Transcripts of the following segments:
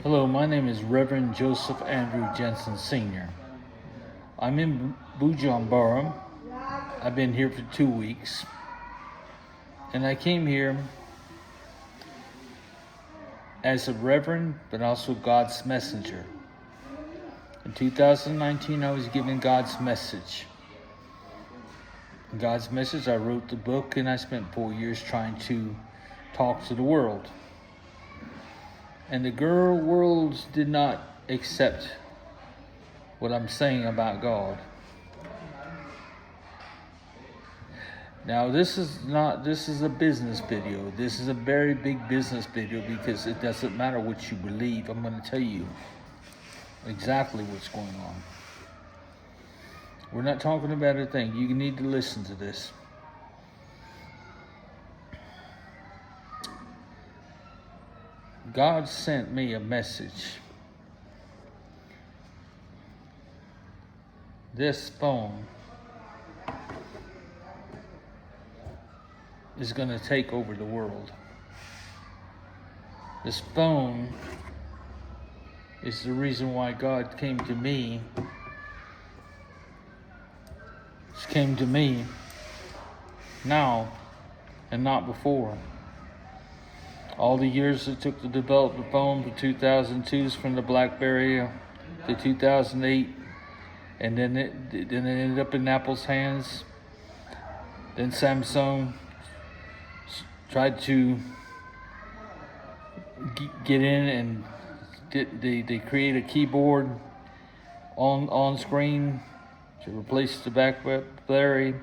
Hello, my name is Reverend Joseph Andrew Jensen Sr. I'm in Bujumbura. I've been here for 2 weeks. And I came here as a reverend, but also God's messenger. In 2019, I was given God's message. God's message, I wrote the book, and I spent 4 years trying to talk to the world. And the world did not accept what I'm saying about God. Now, this is a business video. This is a very big business video because it doesn't matter what you believe. I'm going to tell you exactly what's going on. We're not talking about a thing. You need to listen to this. God sent me a message. This phone is going to take over the world. This phone is the reason why God came to me. Came to me now and not before. All the years it took to develop the phone from 2002s from the BlackBerry to 2008, and then it ended up in Apple's hands. Then Samsung tried to get in and they create a keyboard on screen to replace the BlackBerry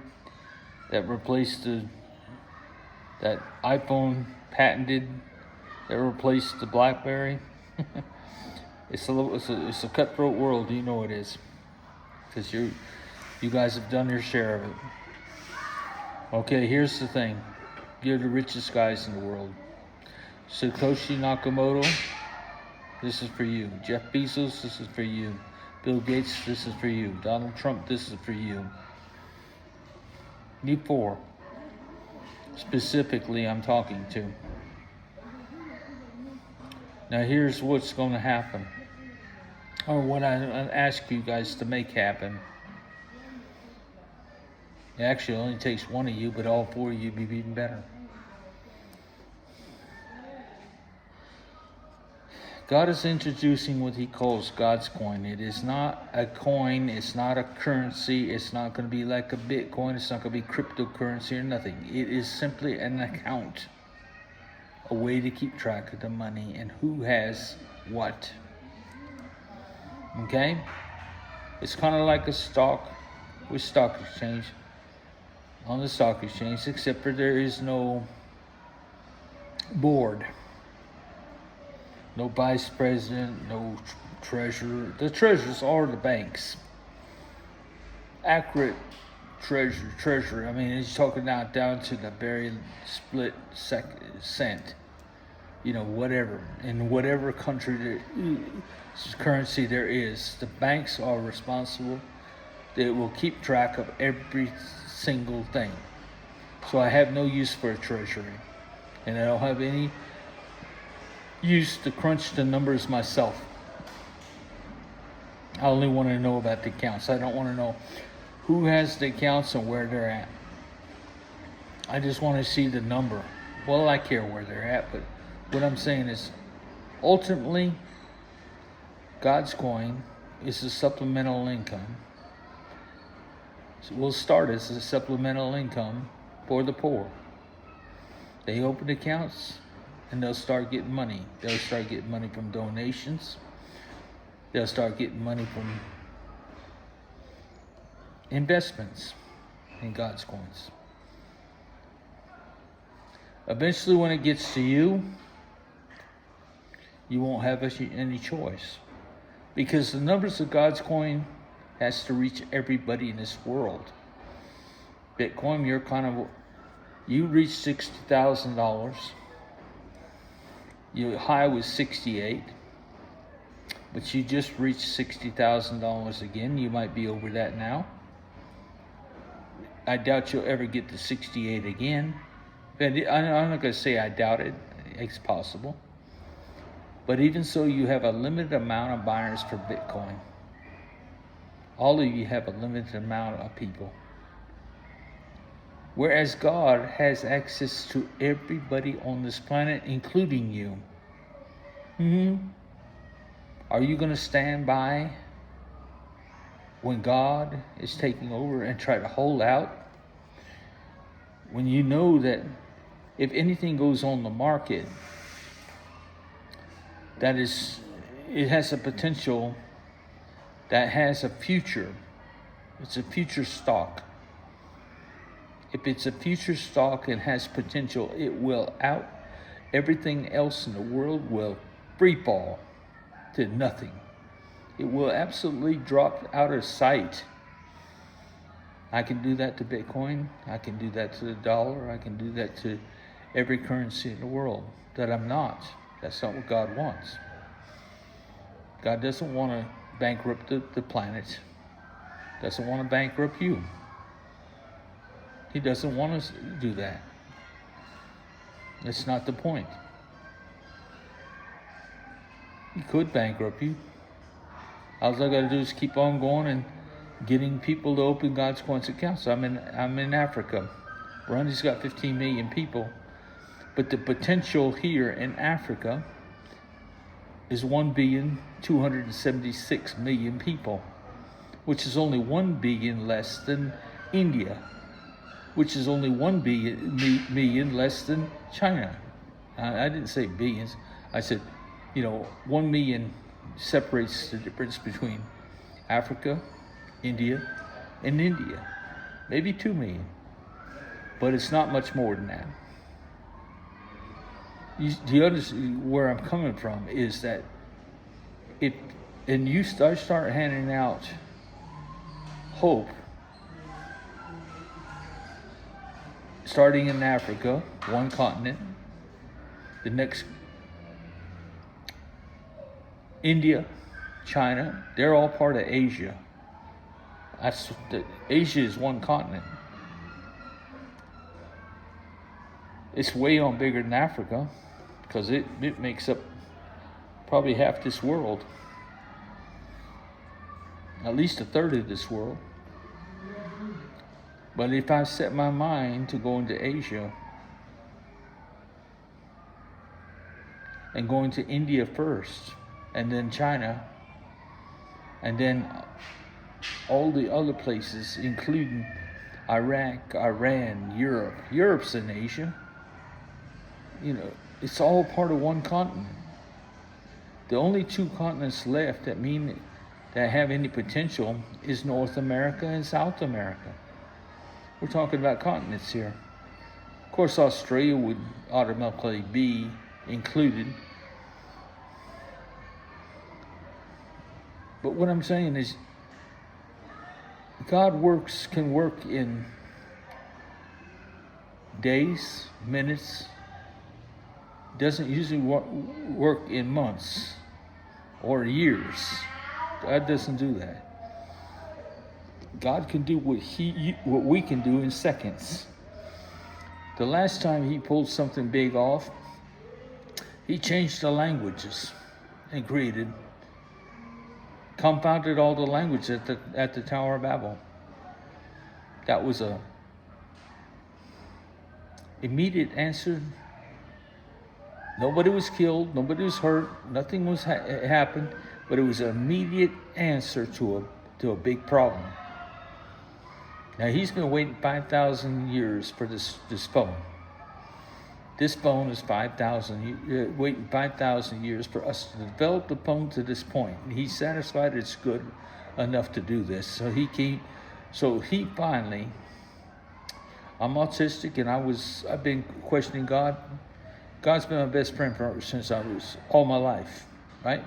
that replaced that iPhone patented that replaced the BlackBerry. It's a cutthroat world, you know it is, because you guys have done your share of it. Okay, here's the thing: you're the richest guys in the world. Satoshi Nakamoto, this is for you. Jeff Bezos, this is for you. Bill Gates, this is for you. Donald Trump, this is for you. You four, specifically, I'm talking to. Now here's what's going to happen, or what I ask you guys to make happen. It actually only takes one of you, but all four of you be even better. God is introducing what he calls Godscoin. It is not a coin, it's not a currency, it's not going to be like a Bitcoin, it's not going to be cryptocurrency or nothing. It is simply an account, a way to keep track of the money and who has what. Okay? It's kind of like a stock with stock exchange. On the stock exchange, except for there is no board. No vice president, no treasurer. The treasurers are the banks. Accurate treasurer. I mean, he's talking down to the very split cent. You know, whatever. In whatever country currency there is, the banks are responsible. They will keep track of every single thing. So I have no use for a treasury. And I don't have any use to crunch the numbers myself. I only want to know about the accounts. I don't want to know who has the accounts and where they're at. I just want to see the number. Well, I care where they're at, but what I'm saying is, ultimately, God's coin is a supplemental income. So we'll start as a supplemental income for the poor. They open accounts and they'll start getting money. They'll start getting money from donations. They'll start getting money from investments in God's coins. Eventually, when it gets to you, you won't have any choice, because the numbers of God's coin has to reach everybody in this world. Bitcoin, you reach $60,000. Your high was 68, but you just reached $60,000 again. You might be over that now. I doubt you'll ever get to 68 again. And I'm not going to say I doubt it. It's possible. But even so, you have a limited amount of buyers for Bitcoin. All of you have a limited amount of people. Whereas God has access to everybody on this planet, including you. Are you going to stand by when God is taking over and try to hold out? When you know that if anything goes on the market, it has a potential that has a future. It's a future stock. If it's a future stock and has potential, it will everything else in the world will free fall to nothing. It will absolutely drop out of sight. I can do that to Bitcoin. I can do that to the dollar. I can do that to every currency in the world that I'm not. That's not what God wants. God doesn't want to bankrupt the planet. Doesn't want to bankrupt you. He doesn't want us to do that. That's not the point. He could bankrupt you. All I got to do is keep on going and getting people to open Godscoin accounts. I'm in Africa. Burundi's got 15 million people, but the potential here in Africa is 1,276,000,000 people, which is only 1 billion less than India, which is only 1 million less than China. I didn't say billions. I said, 1 million separates the difference between Africa, India, and India. Maybe 2 million. But it's not much more than that. Do you understand where I'm coming from? Is that you start handing out hope, starting in Africa, one continent, the next India, China, they're all part of Asia. Asia is one continent. It's way on bigger than Africa because it makes up probably half this world, at least a third of this world. But if I set my mind to go into Asia and going to India first, and then China, and then all the other places, including Iraq, Iran, Europe. Europe's in Asia. It's all part of one continent. The only 2 continents left that have any potential is North America and South America. We're talking about continents here. Of course, Australia would automatically be included. But what I'm saying is, God can work in days, minutes. Doesn't usually work in months or years. God doesn't do that. God can do what we can do in seconds. The last time he pulled something big off, he changed the languages and confounded all the language at the Tower of Babel. That was a immediate answer. Nobody was killed, nobody was hurt, nothing was happened, but it was an immediate answer to a big problem. Now he's been waiting 5,000 years for this phone. This phone is waiting 5,000 years for us to develop the phone to this point. And he's satisfied it's good enough to do this. So he finally, I'm autistic and I've been questioning God. God's been my best friend since I was all my life, right?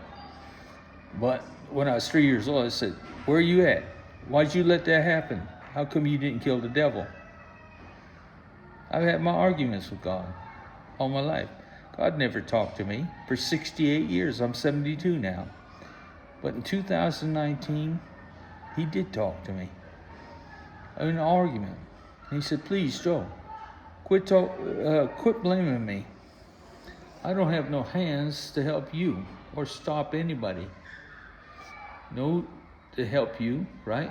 But when I was 3 years old, I said, where are you at? Why'd you let that happen? How come you didn't kill the devil? I've had my arguments with God all my life. God never talked to me for 68 years. I'm 72 now. But in 2019, he did talk to me in an argument. And he said, please, Joe, quit blaming me. I don't have no hands to help you or stop anybody. No, to help you, right?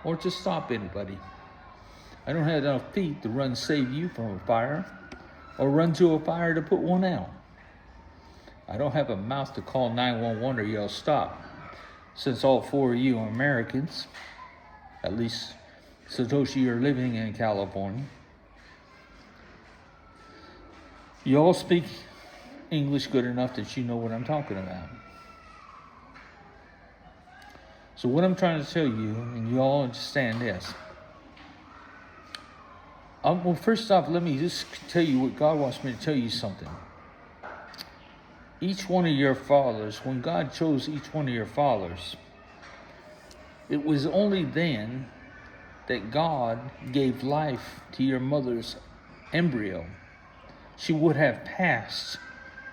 Or to stop anybody. I don't have enough feet to run save you from a fire or run to a fire to put one out. I don't have a mouth to call 911 or yell stop. Since all four of you are Americans, at least Satoshi, you're living in California. You all speak English good enough that you know what I'm talking about. So what I'm trying to tell you, and you all understand this. Well, first off, let me just tell you what God wants me to tell you something. Each one of your fathers, when God chose each one of your fathers, it was only then that God gave life to your mother's embryo. She would have passed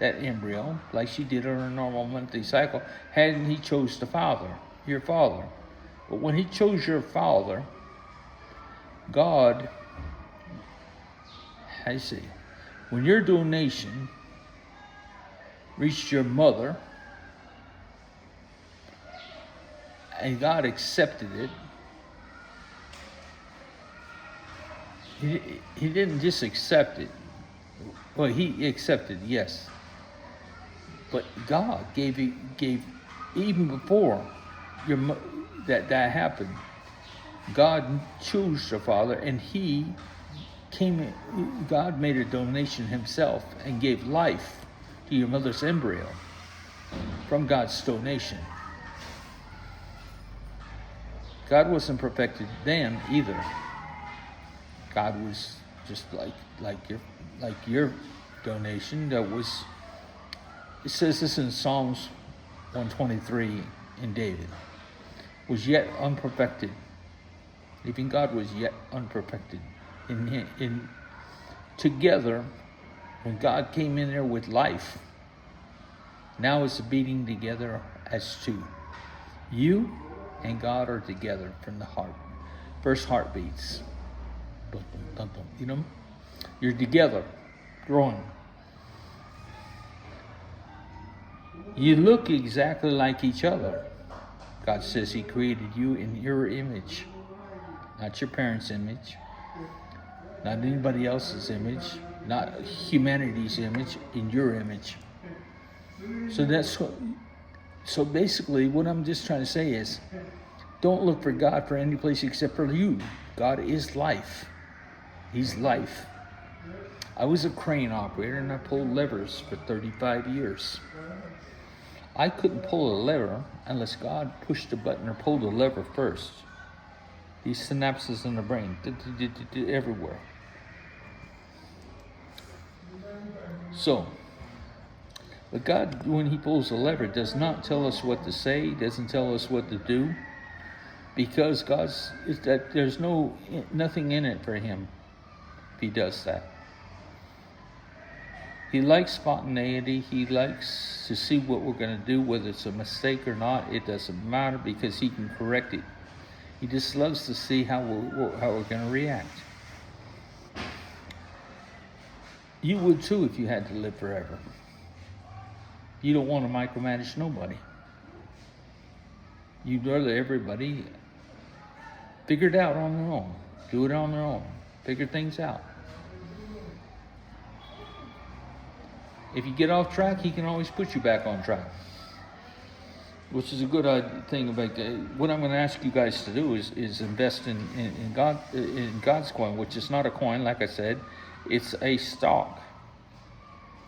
that embryo like she did on her normal monthly cycle hadn't he chose the father, your father. But when he chose your father, God, I see, when your donation reached your mother and God accepted it, he didn't just accept it. Well, he accepted, yes. But God gave even before that happened. God chose the father, and God made a donation himself and gave life to your mother's embryo from God's donation. God wasn't perfected then either. God was just like your donation. That was, it says this in Psalms 123 in David, was yet unperfected. Even God was yet unperfected. In together, when God came in there with life, now it's beating together as two. You and God are together from the heart. First heartbeats. You know? You're together, growing. You look exactly like each other. God says he created you in your image, not your parents' image, not anybody else's image, not humanity's image, in your image. So basically what I'm just trying to say is, don't look for God for any place except for you. God is life. He's life. I was a crane operator and I pulled levers for 35 years. I couldn't pull a lever unless God pushed the button or pulled the lever first. These synapses in the brain, everywhere. So, but God, when he pulls the lever, does not tell us what to say, doesn't tell us what to do, because there's nothing in it for him if he does that. He likes spontaneity. He likes to see what we're going to do, whether it's a mistake or not. It doesn't matter because he can correct it. He just loves to see how we're going to react. You would too if you had to live forever. You don't want to micromanage nobody. You'd rather everybody figure it out on their own. Do it on their own. Figure things out. If you get off track, he can always put you back on track. Which is a good thing about what I'm going to ask you guys to do is invest in Godscoin, which is not a coin, like I said. It's a stock,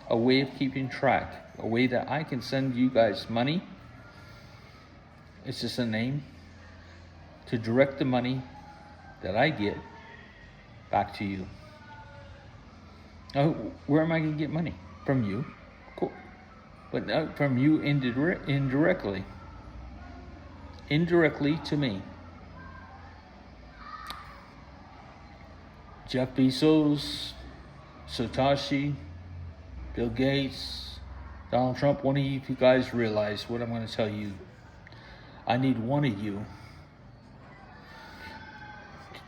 a way of keeping track, a way that I can send you guys money. It's just a name to direct the money that I get back to you. Now, where am I going to get money? From you, cool. But not from you indirectly to me. Jeff Bezos, Satoshi, Bill Gates, Donald Trump, one of you guys realize what I'm going to tell you. I need one of you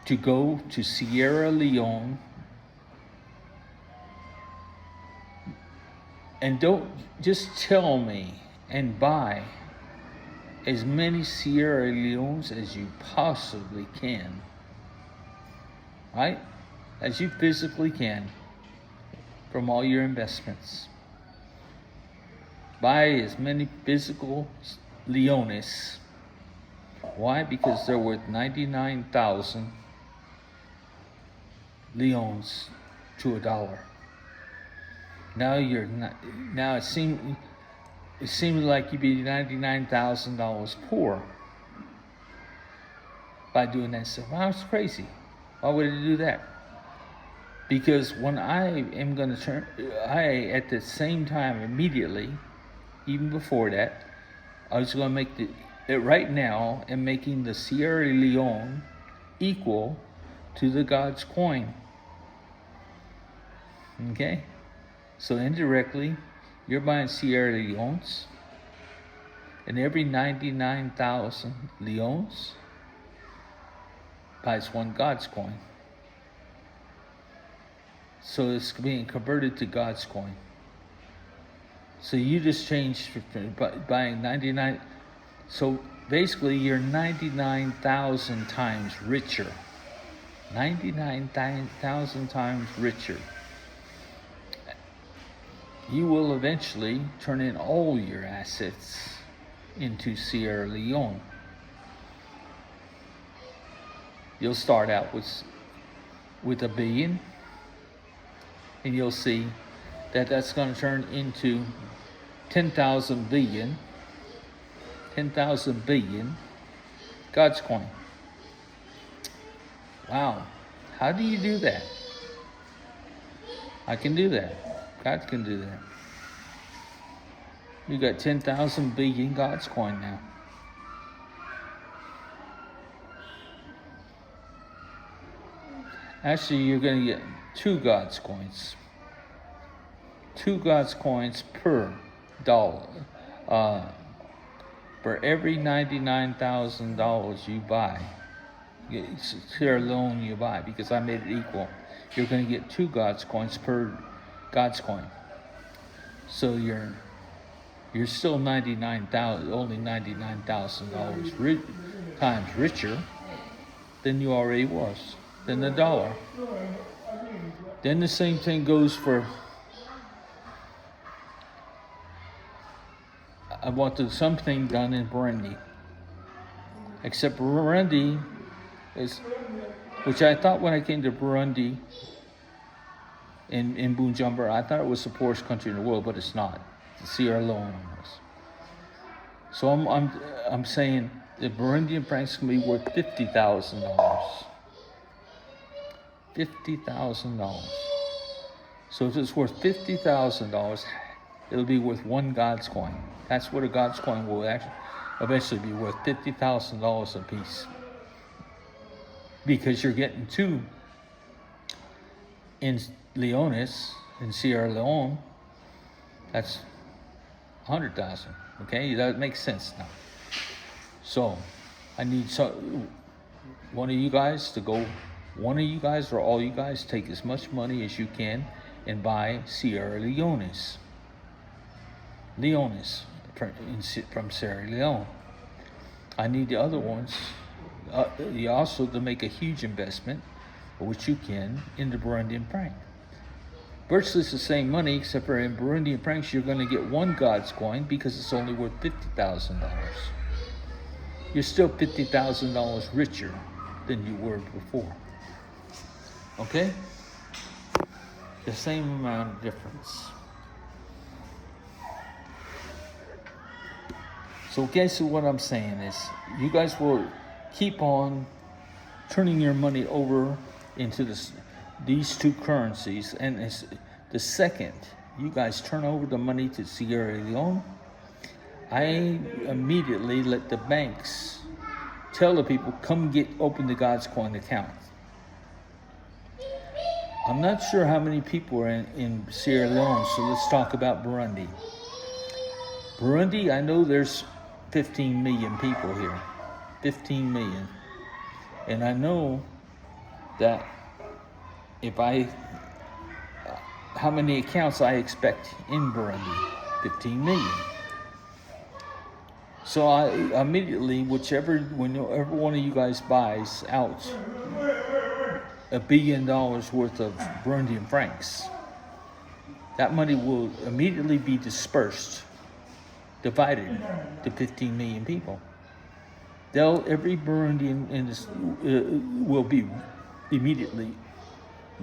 to go to Sierra Leone And don't just tell me and buy as many Sierra Leones as you possibly can, right? As you physically can from all your investments. Buy as many physical Leones. Why? Because they're worth 99,000 Leones to $1. Now you're not. Now it seems like you'd be $99,000 poor by doing that stuff. Wow, it's crazy. Why would it do that? Because when I am going to at the same time, immediately, even before that, I was going to make right now, I'm making the Sierra Leone equal to the Godscoin. Okay? So indirectly, you're buying Sierra Leones, and every 99,000 Leones buys one Godscoin. So it's being converted to Godscoin. So you just changed buying 99. So basically, you're 99,000 times richer. 99,000 times richer. You will eventually turn in all your assets into Sierra Leone. You'll start out with $1 billion, and you'll see that that's going to turn into 10,000 billion Godscoin. Wow. How do you do that? I can do that. God can do that. You got 10,000 billion Godscoin now. Actually, you're going to get 2 Godscoins. 2 Godscoins per dollar. For every $99,000 you buy, Sierra Leone you buy, because I made it equal, you're going to get 2 Godscoins per Godscoin. So you're still only $99,000 times richer than you already was, than the dollar. Then the same thing goes for, I wanted something done in Burundi. Except Burundi is, which I thought when I came to Burundi in Bujumbura, I thought it was the poorest country in the world, but it's not. It's Sierra Leone was. So I'm saying the Burundian francs can be worth $50,000. $50,000. So if it's worth $50,000, it'll be worth 1 Godscoin. That's what a Godscoin will actually eventually be worth, $50,000 a piece. Because you're getting 2 in Leones, in Sierra Leone. That's 100,000. Okay, that makes sense now. So I need one of you guys or all you guys, take as much money as you can and buy Sierra Leones. From Sierra Leone. I need the other ones. You also to make a huge investment, which you can, in the Burundian franc. Virtually it's the same money, except for in Burundian francs you're going to get 1 Godscoin because it's only worth $50,000. You're still $50,000 richer than you were before. Okay? The same amount of difference. So guess what I'm saying is, you guys will keep on turning your money over into these 2 currencies, and it's the second you guys turn over the money to Sierra Leone, I immediately let the banks tell the people, come open the Godscoin account. I'm not sure how many people are in Sierra Leone, so let's talk about Burundi. Burundi, I know there's 15 million people here. 15 million. And I know that if I how many accounts I expect in Burundi. 15 million. So I immediately, whenever one of you guys buys out $1 billion worth of Burundian francs, that money will immediately be dispersed, divided to 15 million people. Every Burundian in this will be immediately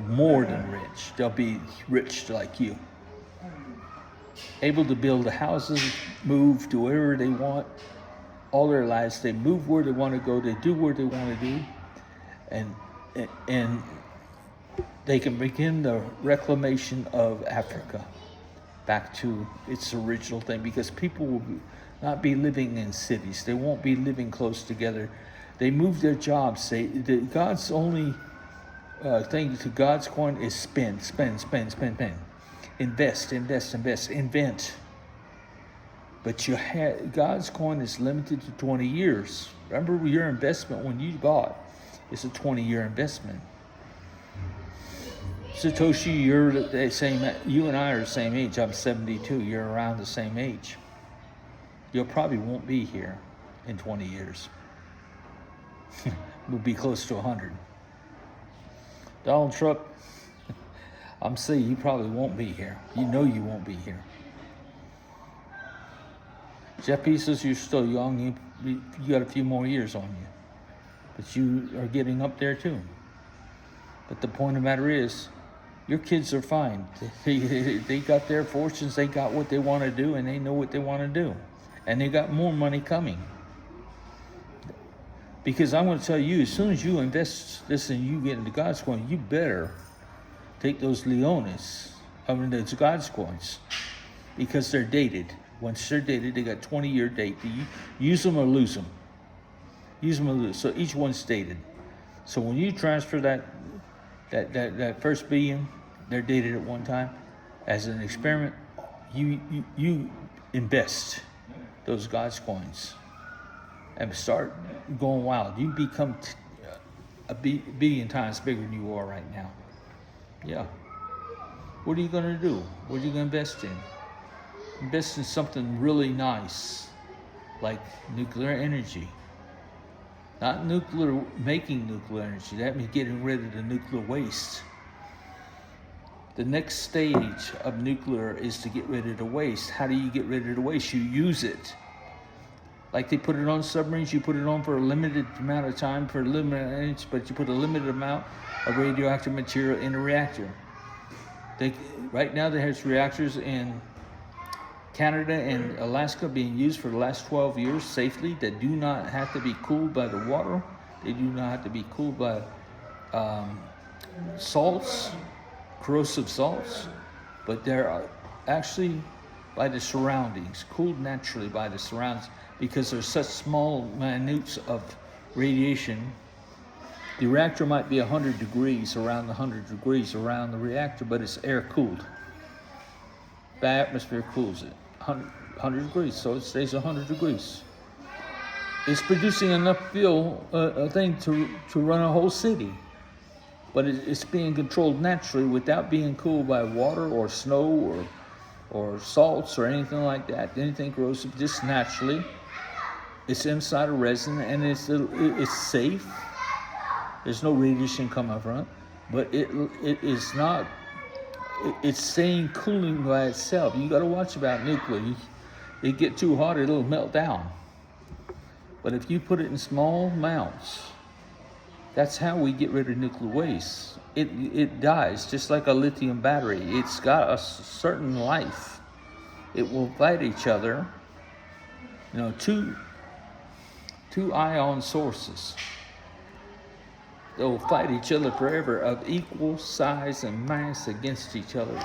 more than rich. They'll be rich like you, able to build the houses, move to wherever they want. All their lives, they move where they want to go. They do what they want to do, and they can begin the reclamation of Africa back to its original thing, because people will not be living in cities. They won't be living close together. They move their jobs. God's only thing to Godscoin is spend. Invest, invent. But Godscoin is limited to 20 years. Remember, your investment when you bought is a 20-year investment. Satoshi, you're the same. You and I are the same age. I'm 72. You're around the same age. You probably won't be here in 20 years. We'll be close to 100. Donald Trump, I'm saying you probably won't be here. You know you won't be here. Jeff Bezos, you're still young. You got a few more years on you. But you are getting up there too. But the point of the matter is, your kids are fine. They got their fortunes. They got what they want to do, and they know what they want to do. And they got more money coming. Because I'm going to tell you, as soon as you invest this and you get into Godscoin, you better take those those Godscoins, because they're dated. Once they're dated, they got 20-year date. You use them or lose them. Use them or lose. So each one's dated. So when you transfer that first billion, they're dated at one time. As an experiment, you invest those Godscoins and start going wild. You become a billion times bigger than you are right now. Yeah. What are you going to do? What are you going to invest in? Invest in something really nice, like nuclear energy. Not making nuclear energy. That means getting rid of the nuclear waste. The next stage of nuclear is to get rid of the waste. How do you get rid of the waste? You use it. Like they put it on submarines, you put it on for a limited amount of time, for a limited energy, but you put a limited amount of radioactive material in a reactor. Right now there's reactors in Canada and Alaska being used for the last 12 years safely that do not have to be cooled by the water. They do not have to be cooled by salts, corrosive salts, but they're actually by the surroundings, cooled naturally by the surroundings, because there's such small minutes of radiation. The reactor might be 100 degrees, around 100 degrees around the reactor, but it's air cooled. The atmosphere cools it. 100 degrees, so it stays 100 degrees. It's producing enough fuel, to run a whole city, but it's being controlled naturally without being cooled by water or snow or salts or anything like that. Anything corrosive, just naturally. It's inside a resin, and it's safe. There's no radiation coming from it, but it is not. It's staying cooling by itself. You got to watch about nuclear. It get too hot, it'll melt down. But if you put it in small amounts, that's how we get rid of nuclear waste. It dies just like a lithium battery. It's got a certain life. It will fight each other. Two ion sources. They'll fight each other forever of equal size and mass against each other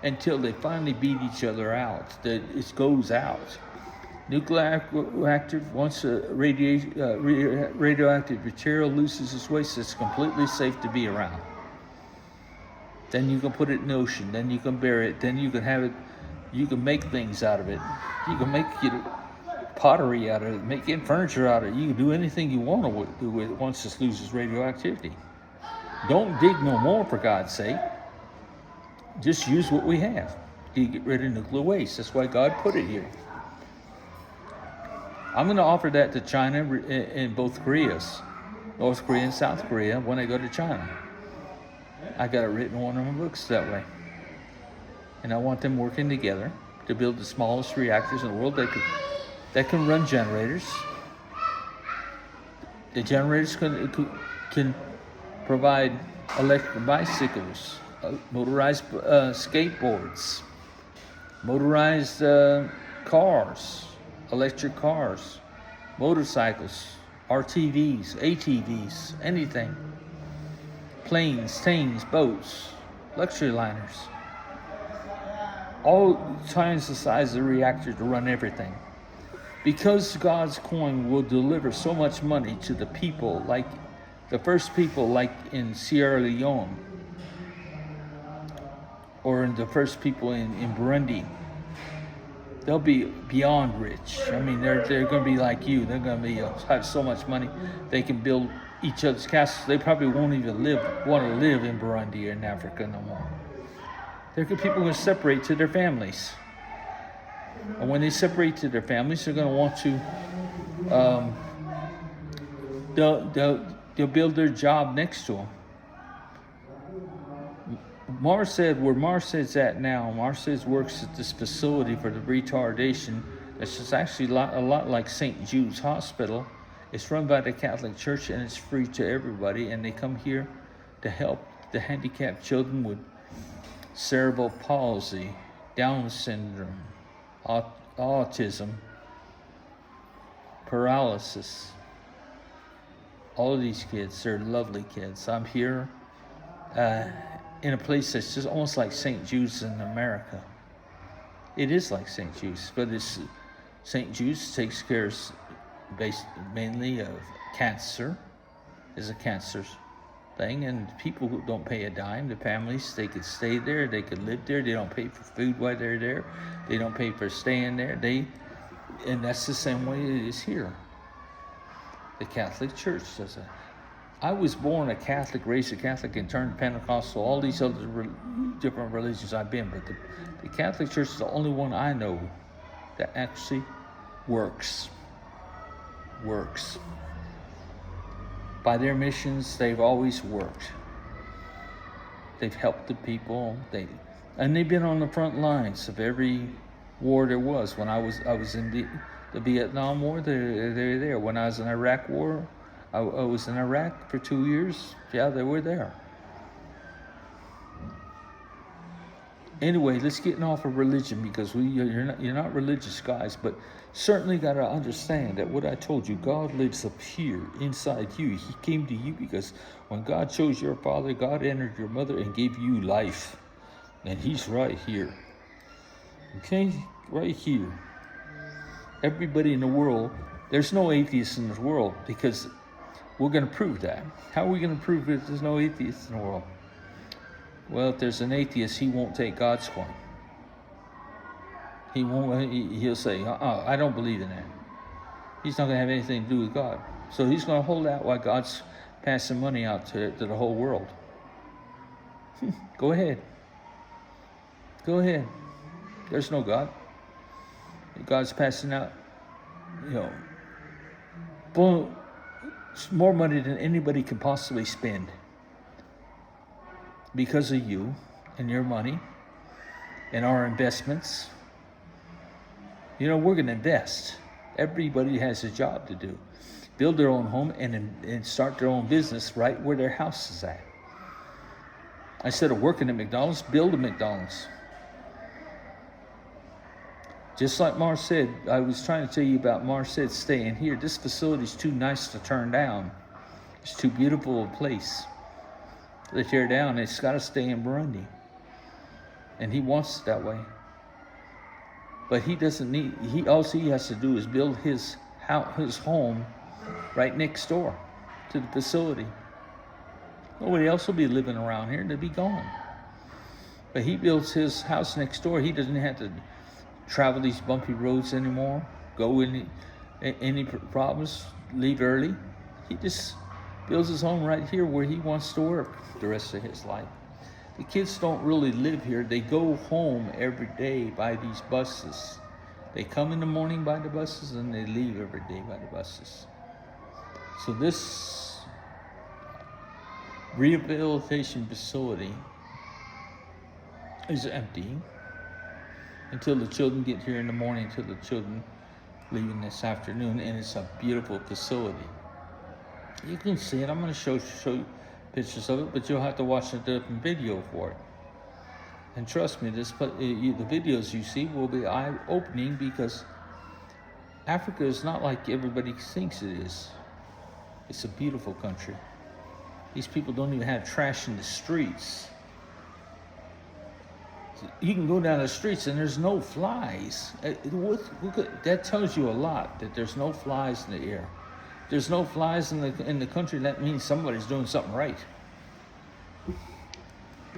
until they finally beat each other out. It goes out. Nuclear reactor, once radioactive material loses its waste, it's completely safe to be around. Then you can put it in the ocean. Then you can bury it. Then you can have it. You can make things out of it. You can make pottery out of it, making furniture out of it. You can do anything you want to do with it once it loses radioactivity. Don't dig no more, for God's sake. just use what we have. You get rid of nuclear waste. That's why God put it here. I'm going to offer that to China in both Koreas, North Korea and South Korea, when I go to China. I got it written in one of my books that way. And I want them working together to build the smallest reactors in the world that can run generators. The generators can provide electric bicycles, motorized skateboards, motorized cars, electric cars, motorcycles, RTVs, ATVs, anything. Planes, trains, boats, luxury liners. All times the size of the reactor to run everything. Because God's coin will deliver so much money to the people, like the first people like in Sierra Leone, or in the first people in Burundi, they'll be beyond rich. I mean, they're going to be like you. They're going to have so much money they can build each other's castles. They probably won't even want to live in Burundi or in Africa no more. There could people going to separate to their families, and when they separate to their families, they're going to want to. They'll build their job next to them. Marced, where Marced's at now, Marced works at this facility for the retardation. It's just actually a lot like St. Jude's Hospital. It's run by the Catholic Church and it's free to everybody. And they come here to help the handicapped children with cerebral palsy, Down syndrome, autism, paralysis. All of these kids, they're lovely kids. I'm here in a place that's just almost like St. Jude's in America. It is like St. Jude's, but St. Jude's takes care mainly of cancer, is a cancer thing, and people who don't pay a dime, the families, they could stay there, they could live there, they don't pay for food while they're there, they don't pay for staying there, and that's the same way it is here. The Catholic Church does that. I was born a Catholic, raised a Catholic, and turned Pentecostal, all these other different religions I've been, but the Catholic Church is the only one I know that actually works. By their missions, they've always worked. They've helped the people, and they've been on the front lines of every war there was. When I was in the Vietnam War, they're there. When I was in Iraq War, I was in Iraq for 2 years. Yeah, they were there. Anyway, let's get off of religion, because you're not religious guys, but certainly got to understand that what I told you, God lives up here inside you. He came to you because when God chose your father, God entered your mother and gave you life, and He's right here. Okay, right here. Everybody in the world, there's no atheists in this world, because we're going to prove that. How are we going to prove that there's no atheists in the world? Well, if there's an atheist, he won't take Godscoin. He won't. He'll say, I don't believe in that. He's not going to have anything to do with God. So he's going to hold out while God's passing money out to the whole world. Go ahead. There's no God. God's passing out, more money than anybody can possibly spend. Because of you and your money and our investments. We're going to invest. Everybody has a job to do. Build their own home and start their own business right where their house is at. Instead of working at McDonald's, build a McDonald's. Just like Marced, I was trying to tell you about Marced staying here. This facility is too nice to turn down. It's too beautiful a place. They tear down, it's got to stay in Burundi. And he wants it that way. But he doesn't need, all he has to do is build his home right next door to the facility. Nobody else will be living around here, they'll be gone. But he builds his house next door. He doesn't have to travel these bumpy roads anymore, go in any problems, leave early. He just builds his home right here where he wants to work the rest of his life. The kids don't really live here. They go home every day by these buses. They come in the morning by the buses and they leave every day by the buses. So this rehabilitation facility is empty until the children get here in the morning, until the children leaving this afternoon, and it's a beautiful facility. You can see it. I'm going to show you pictures of it, but you'll have to watch a different video for it. And trust me, the videos you see will be eye-opening, because Africa is not like everybody thinks it is. It's a beautiful country. These people don't even have trash in the streets. You can go down the streets and there's no flies. That tells you a lot, that there's no flies in the air. There's no flies in the country. That means somebody's doing something right.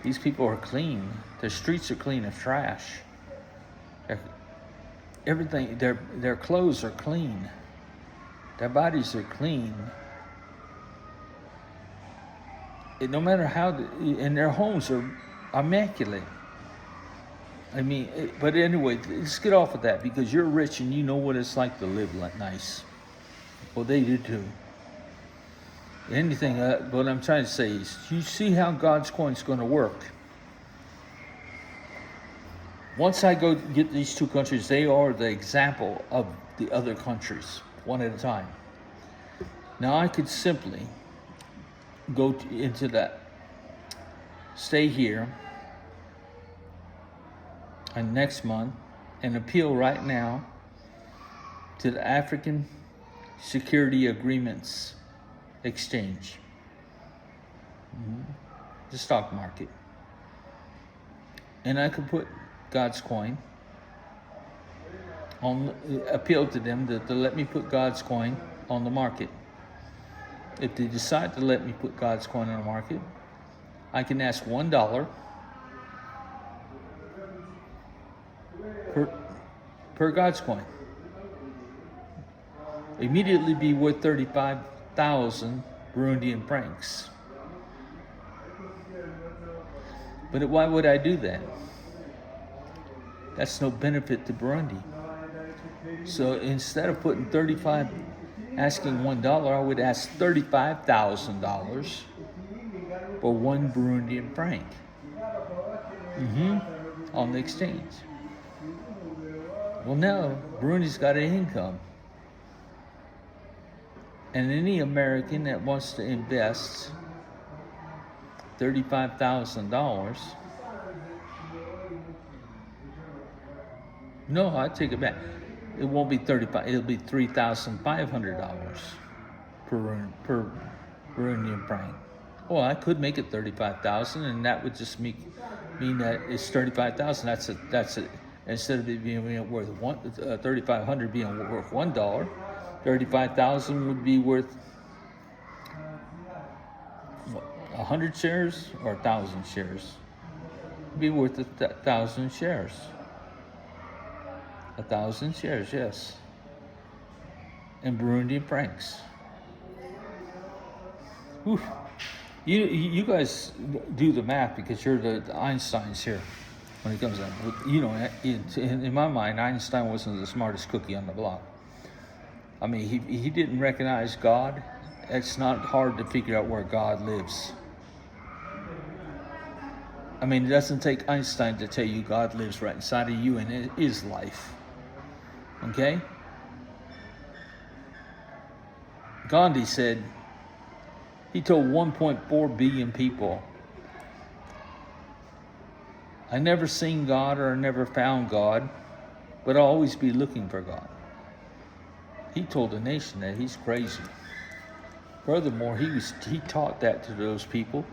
These people are clean. Their streets are clean of trash. Everything. Their clothes are clean. Their bodies are clean. No matter how, and their homes are immaculate. I mean, but anyway, let's get off of that, because you're rich and you know what it's like to live nice. Well, they do too. Anything, what I'm trying to say is, you see how Godscoin's going to work. Once I go get these two countries, they are the example of the other countries, one at a time. Now I could simply go into that, stay here, and next month, and appeal right now to the African Security Agreements Exchange, the stock market. And I could put Godscoin on, appeal to them to let me put Godscoin on the market. If they decide to let me put Godscoin on the market, I can ask $1 per Godscoin. Immediately be worth 35,000 Burundian francs. But why would I do that? That's no benefit to Burundi. So instead of putting asking $1, I would ask $35,000 for 1 Burundian franc on the exchange. Well, now Burundi's got an income. And any American that wants to invest $35,000, no, I take it back. It won't be 35. It'll be $3,500 per Burundian franc. Well, I could make it 35,000, and that would just mean that it's 35,000. That's it. Instead of it being worth 3,500 being worth $1. 35,000 would be worth 100 shares or 1,000 shares. It'd be worth 1,000 shares. 1,000 shares, yes. In Burundian francs. Whew. You guys do the math, because you're the Einsteins here when it comes up. You know, in my mind, Einstein wasn't the smartest cookie on the block. I mean, he didn't recognize God. It's not hard to figure out where God lives. I mean, it doesn't take Einstein to tell you God lives right inside of you, and it is life. Okay? Gandhi said, he told 1.4 billion people, I never seen God or I never found God, but I'll always be looking for God. He told the nation that he's crazy. Furthermore, he taught that to those people,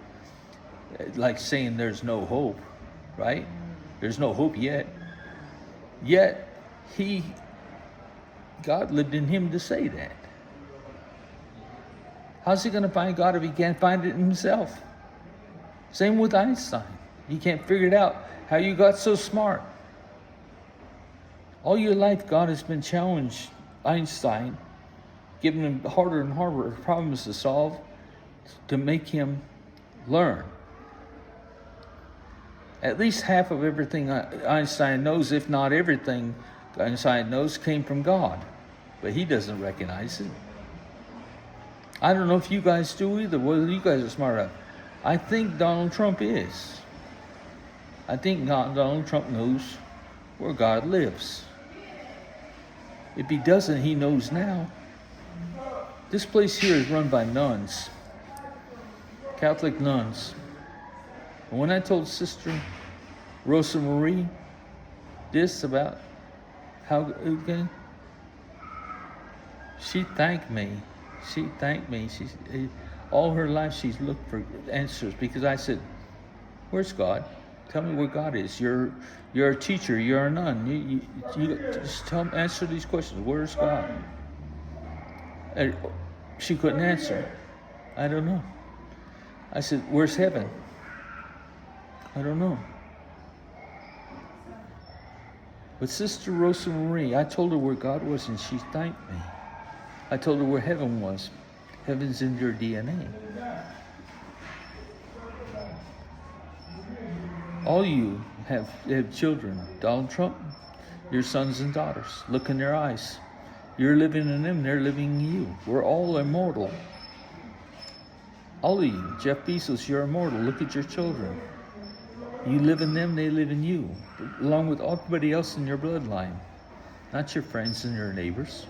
like saying there's no hope, right? There's no hope yet. Yet, God lived in him to say that. How's he going to find God if he can't find it himself? Same with Einstein. He can't figure it out. How you got so smart? All your life, God has been challenged Einstein, giving him harder and harder problems to solve to make him learn. At least half of everything Einstein knows, if not everything Einstein knows, came from God. But he doesn't recognize it. I don't know if you guys do either, whether you guys are smart enough. I think Donald Trump is. I think Donald Trump knows where God lives. If he doesn't, he knows now. This place here is run by nuns, Catholic nuns. And when I told Sister Rosa Marie this about how, okay, she thanked me. She thanked me. All her life she's looked for answers, because I said, "Where's God? Tell me where God is. You're a teacher. You're a nun. You just answer these questions. Where's God?" And she couldn't answer. I don't know. I said, "Where's heaven?" I don't know. But Sister Rosa Marie, I told her where God was, and she thanked me. I told her where heaven was. Heaven's in your DNA. All you have children. Donald Trump, your sons and daughters. Look in their eyes. You're living in them, they're living in you. We're all immortal. All of you. Jeff Bezos, you're immortal. Look at your children. You live in them, they live in you, along with everybody else in your bloodline. Not your friends and your neighbors.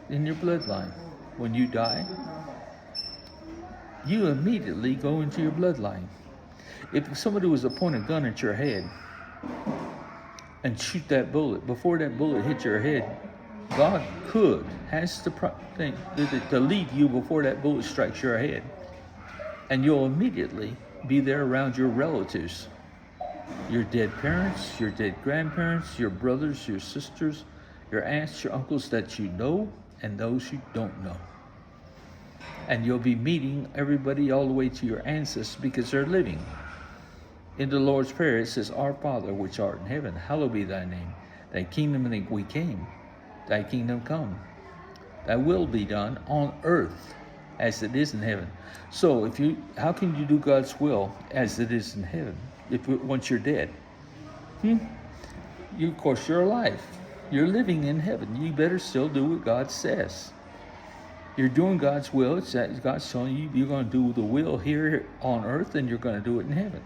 In your bloodline. When you die, you immediately go into your bloodline. If somebody was to point a gun at your head and shoot that bullet, before that bullet hit your head, God has the thing to lead you before that bullet strikes your head. And you'll immediately be there around your relatives. Your dead parents, your dead grandparents, your brothers, your sisters, your aunts, your uncles that you know, and those you don't know. And you'll be meeting everybody all the way to your ancestors, because they're living. In the Lord's Prayer, it says, "Our Father, which art in heaven, hallowed be thy name. Thy kingdom we came. Thy kingdom come. Thy will be done on earth as it is in heaven." So how can you do God's will as it is in heaven once you're dead? Of course, you're alive. You're living in heaven. You better still do what God says. You're doing God's will. It's that God's telling you you're going to do the will here on earth, and you're going to do it in heaven.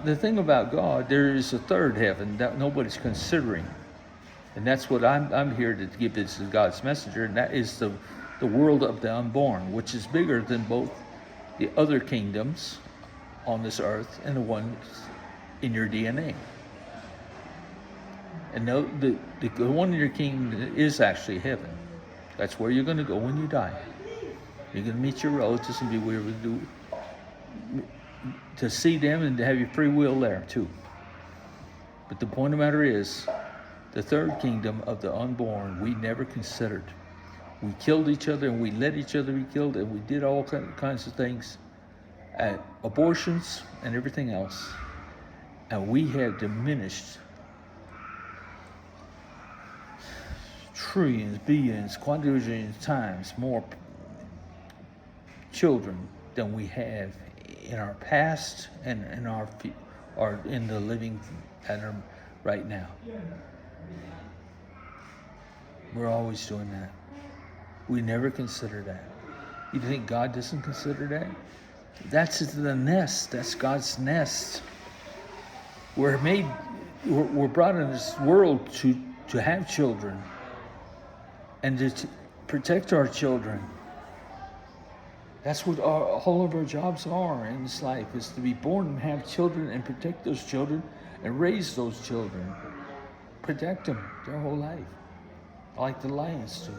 The thing about God, there is a third heaven that nobody's considering. And that's what I'm here to give this as God's messenger, and that is the world of the unborn, which is bigger than both the other kingdoms on this earth and the ones in your DNA. And the one in your kingdom is actually heaven. That's where you're going to go when you die. You're going to meet your relatives and be able to see them and to have your free will there too. But the point of the matter is, the third kingdom of the unborn, we never considered. We killed each other, and we let each other be killed, and we did all kinds of things, abortions and everything else. And we have diminished trillions, billions, quadrillions times more children than we have in our past and in the living pattern right now. We're always doing that. We never consider that. You think God doesn't consider that? That's the nest. That's God's nest. We're brought in this world to have children and to protect our children. That's what all of our jobs are in this life, is to be born and have children and protect those children and raise those children. Protect them their whole life, like the lions do.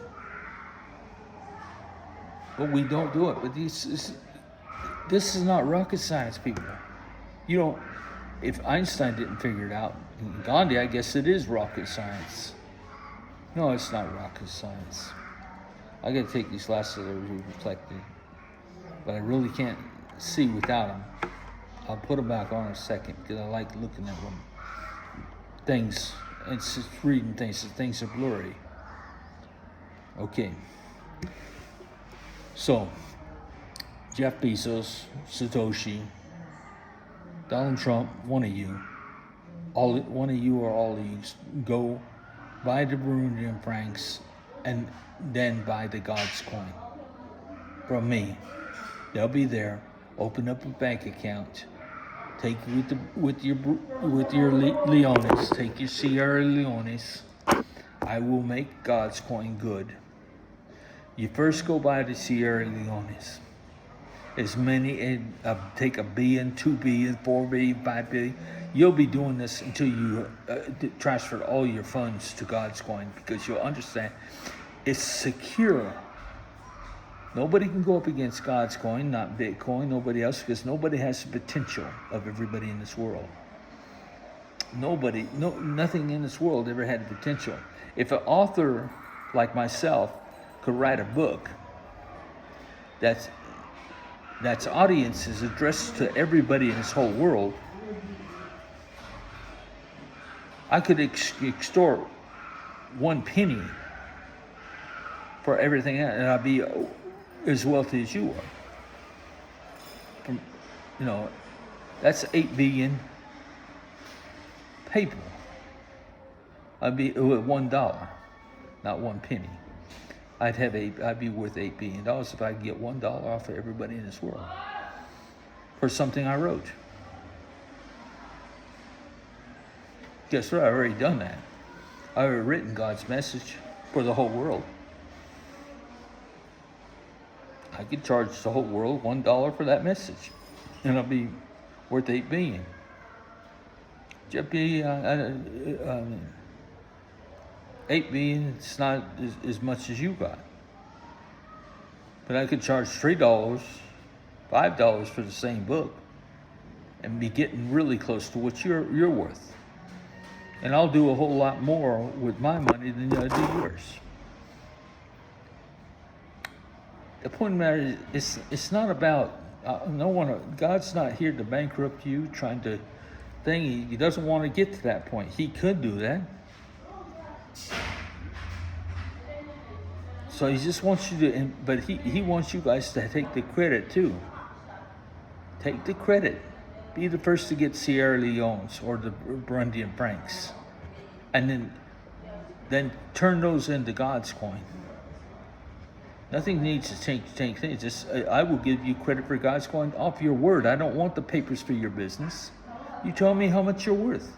But we don't do it. But this is not rocket science, people. If Einstein didn't figure it out, Gandhi, I guess it is rocket science. No, it's not rocket science. I got to take these glasses that are reflected, but I really can't see without them. I'll put them back on in a second, because I like looking at them. Things, it's just reading things. Things are blurry. Okay. So, Jeff Bezos, Satoshi, Donald Trump, one of you, one of you or all of you, go buy the Burundian francs and then buy the Godscoin from me. They'll be there. Open up a bank account. Take with your Leones. Take your Sierra Leones. I will make Godscoin good. You first go buy the Sierra Leones. As many, take 1 billion, 2 billion, 4 billion, 5 billion. You'll be doing this until you transfer all your funds to Godscoin, because you'll understand it's secure. Nobody can go up against Godscoin, not Bitcoin, nobody else, because nobody has the potential of everybody in this world. Nothing in this world ever had the potential. If an author like myself could write a book that's audience is addressed to everybody in this whole world, I could extort 1 penny for everything else, and I'd be as wealthy as you are. That's 8 billion people. I'd be with $1, not 1 penny. I'd be worth $8 billion if I could get $1 off of everybody in this world for something I wrote. Guess what? I've already done that. I've already written God's message for the whole world. I could charge the whole world $1 for that message, and I'll be worth 8 billion. Just be 8 billion. It's not as much as you got, but I could charge $3, $5 for the same book, and be getting really close to what you're worth. And I'll do a whole lot more with my money than I do yours. The point of the matter is, it's not about God's not here to bankrupt you, trying to thing. He doesn't want to get to that point. He could do that. So he just wants you to, but he wants you guys to take the credit too. Take the credit. Be the first to get Sierra Leones or the Burundian francs, and then turn those into Godscoin. Nothing needs to change things. Just I will give you credit for Godscoin off your word. I don't want the papers for your business. You tell me how much you're worth.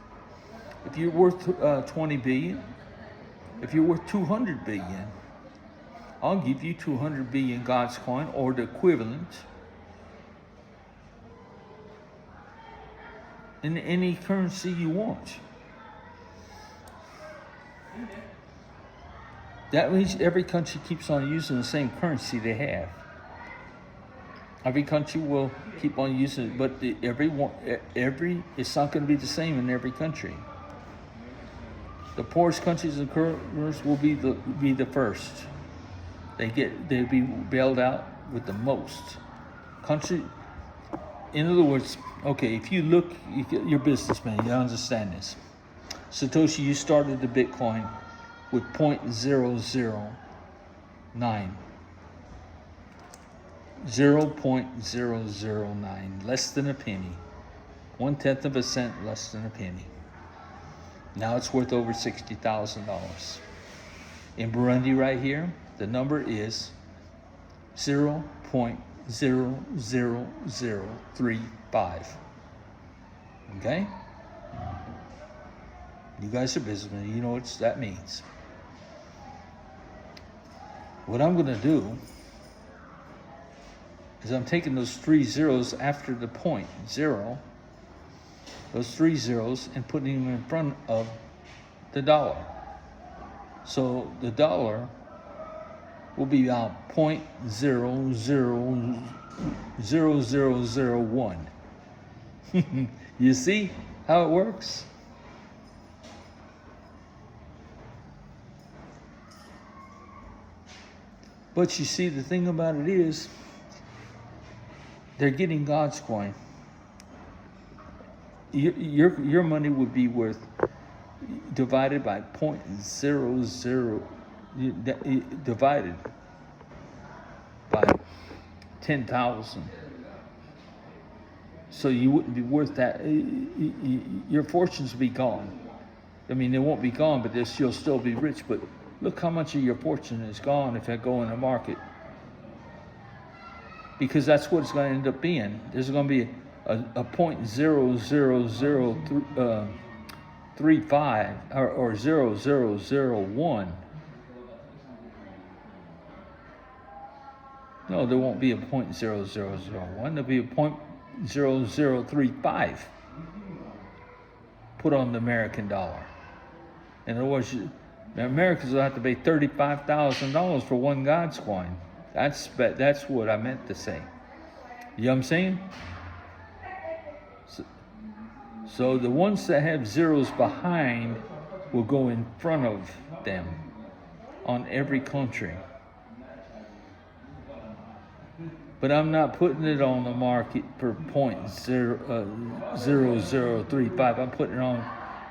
If you're worth 20 billion, if you're worth 200 billion, I'll give you 200 billion Godscoin or the equivalent in any currency you want. That means every country keeps on using the same currency they have. Every country will keep on using it, but it's not going to be the same in every country. The poorest countries and countries will be the first. They'll be bailed out with the most. In other words, okay, if you look, you're a businessman, you understand this. Satoshi, you started the Bitcoin with 0.009. 0.009, less than a penny. 1/10 of a cent, less than a penny. Now it's worth over $60,000. In Burundi right here, the number is 0.00035. Okay? You guys are businessmen, you know what that means. What I'm going to do is I'm taking those 3 zeros after the point, 0, those 3 zeros, and putting them in front of the dollar. So the dollar will be about 0.000001. You see how it works? But you see, the thing about it is, they're getting Godscoin. Your money would be worth, divided by 0.00, divided by 10,000. So you wouldn't be worth that. Your fortunes will be gone. I mean, they won't be gone, but you'll still be rich. But look how much of your fortune is gone if I go in the market. Because that's what it's going to end up being. There's going to be a 0.00035 or 0.0001. No, there won't be a 0.0001. There'll be a 0.0035 put on the American dollar. In other words, the Americans will have to pay $35,000 for one Godscoin. That's what I meant to say. You know what I'm saying? So the ones that have zeros behind will go in front of them on every country. But I'm not putting it on the market for 0.0035. I'm putting it on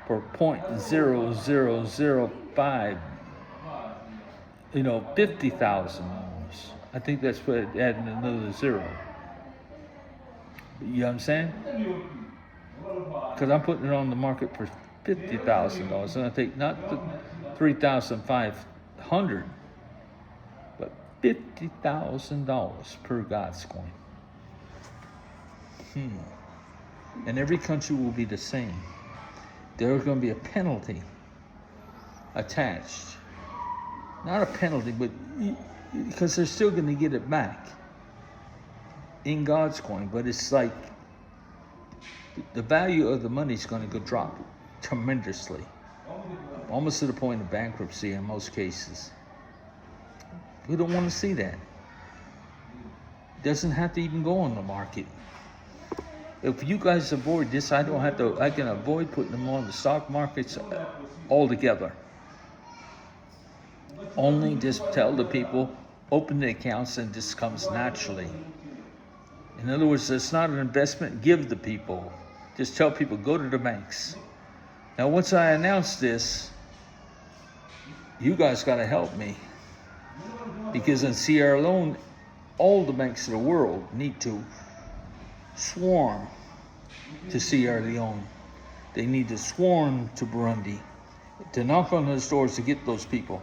for 0.0005. $50,000. I think that's what adding another zero. You know what I'm saying? Because I'm putting it on the market for $50,000, and I think not the 3,500, but $50,000 per Godscoin. And every country will be the same. There's going to be a penalty attached. Not a penalty, but because they're still going to get it back in Godscoin. But it's like the value of the money is going to go drop tremendously, almost to the point of bankruptcy in most cases. We don't want to see that. It doesn't have to even go on the market. If you guys avoid this, I can avoid putting them on the stock markets altogether. Only just tell the people, open the accounts, and this comes naturally. In other words, it's not an investment. Give the people. Just tell people, go to the banks. Now, once I announce this, you guys got to help me. Because in Sierra Leone, all the banks of the world need to swarm to Sierra Leone. They need to swarm to Burundi, to knock on those doors to get those people.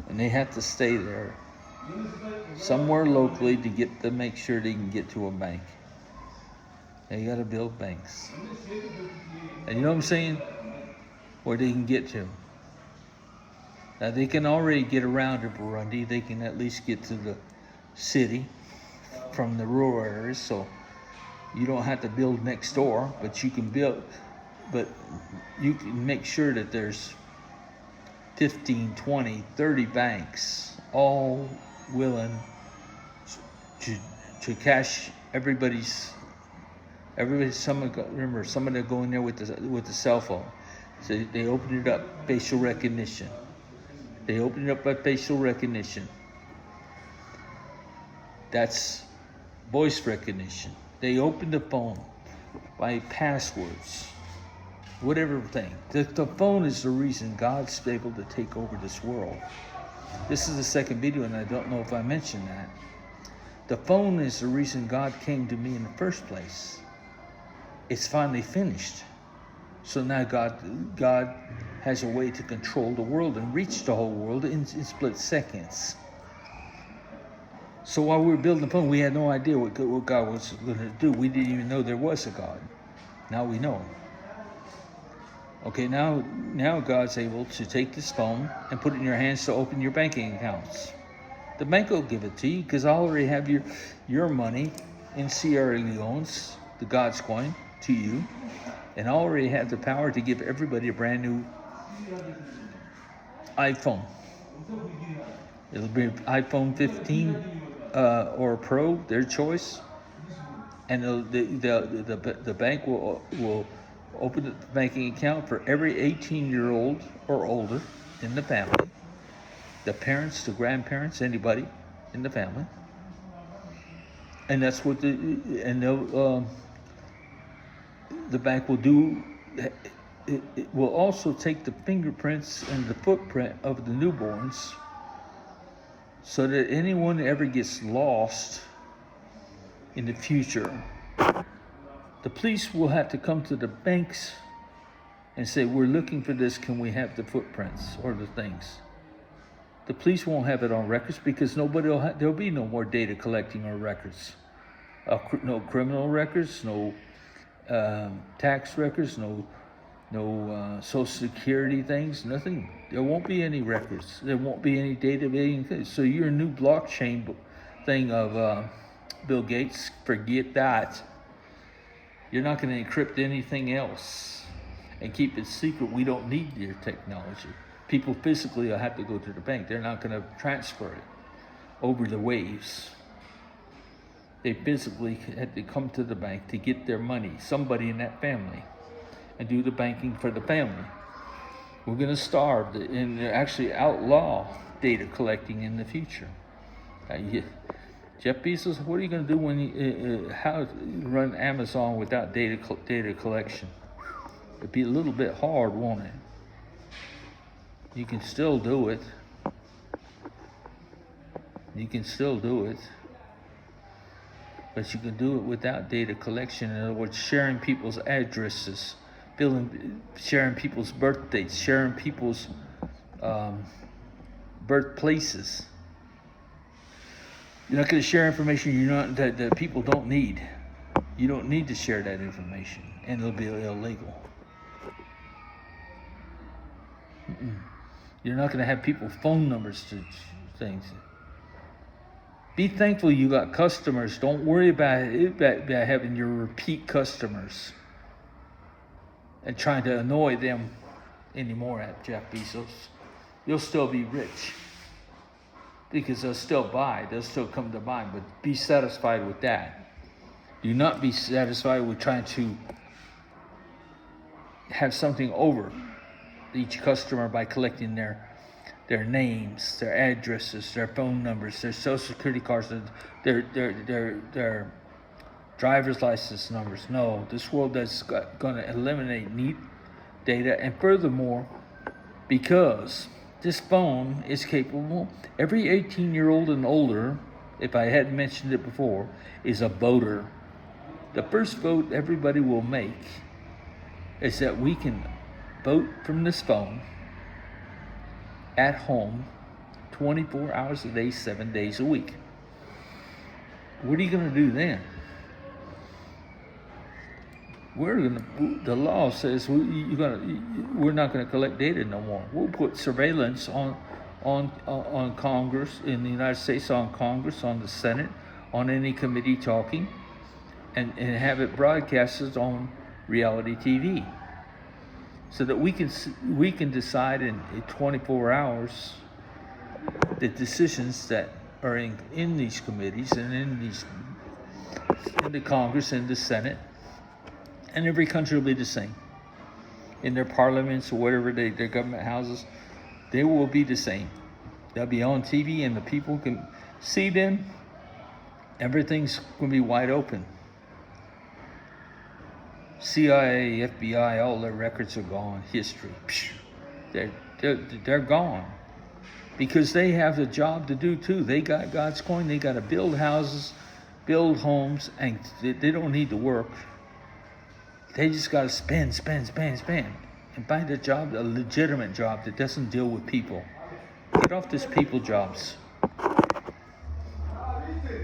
And they have to stay there somewhere locally to make sure they can get to a bank. They got to build banks. And you know what I'm saying? Where they can get to. Now they can already get around to Burundi. They can at least get to the city from the rural areas. So you don't have to build next door, but you can make sure that there's 15, 20, 30 banks all willing to cash everybody's. Remember, somebody go in there with the cell phone. So they open it up, facial recognition. They open it up by facial recognition. That's voice recognition. They open the phone by passwords, whatever thing. The phone is the reason God's able to take over this world. This is the second video, and I don't know if I mentioned that. The phone is the reason God came to me in the first place. It's finally finished. So now God has a way to control the world and reach the whole world in split seconds. So while we were building the phone, we had no idea what God was going to do. We didn't even know there was a God. Now we know. Okay, now God's able to take this phone and put it in your hands to open your banking accounts. The bank will give it to you because I already have your money in Sierra Leone's, the Godscoin, to you. And I already have the power to give everybody a brand new iPhone. It'll be iPhone 15 or Pro, their choice. And the bank will open a banking account for every 18-year-old or older in the family. The parents, the grandparents, anybody in the family. And that's what the bank will do. It will also take the fingerprints and the footprint of the newborns so that anyone that ever gets lost in the future, The police will have to come to the banks and say, we're looking for this, can we have the footprints or the things? The police won't have it on records because there'll be no more data collecting on records. No criminal records, no tax records, no Social Security things, nothing. There won't be any records. There won't be any data. So your new blockchain thing of Bill Gates, forget that. You're not going to encrypt anything else and keep it secret. We don't need your technology. People physically will have to go to the bank. They're not going to transfer it over the waves. They physically had to come to the bank to get their money, somebody in that family, and do the banking for the family. We're going to starve and actually outlaw data collecting in the future. Jeff Bezos, what are you going to do when you run Amazon without data collection? It'd be a little bit hard, won't it? You can still do it. You can still do it. But you can do it without data collection. In other words, sharing people's addresses, sharing people's birth dates, sharing people's birthplaces. You're not going to share information that people don't need. You don't need to share that information, and it'll be illegal. You're not going to have people's phone numbers to things. Be thankful you got customers. Don't worry about having your repeat customers and trying to annoy them anymore at Jeff Bezos. You'll still be rich because they'll still buy. They'll still come to buy, but be satisfied with that. Do not be satisfied with trying to have something over each customer by collecting their names, their addresses, their phone numbers, their social security cards, their driver's license numbers. No, this world is going to eliminate neat data, and furthermore, because this phone is capable, every 18-year-old and older, if I hadn't mentioned it before, is a voter. The first vote everybody will make is that we can vote from this phone at home 24 hours a day, 7 days a week. What are you going to do then? The law says we're not going to collect data no more. We'll put surveillance on Congress in the United States, on Congress, on the Senate, on any committee talking, and have it broadcasted on reality TV, so that we can decide in 24 hours the decisions that are in these committees and in the Congress and the Senate. And every country will be the same. In their parliaments or whatever their government houses, they will be the same. They'll be on TV and the people can see them. Everything's going to be wide open. CIA, FBI, all their records are gone. History, they're gone. Because they have a job to do too. They got Godscoin. They got to build houses, build homes, and they don't need to work. They just got to spend, and find a job, a legitimate job that doesn't deal with people. Get off this people jobs.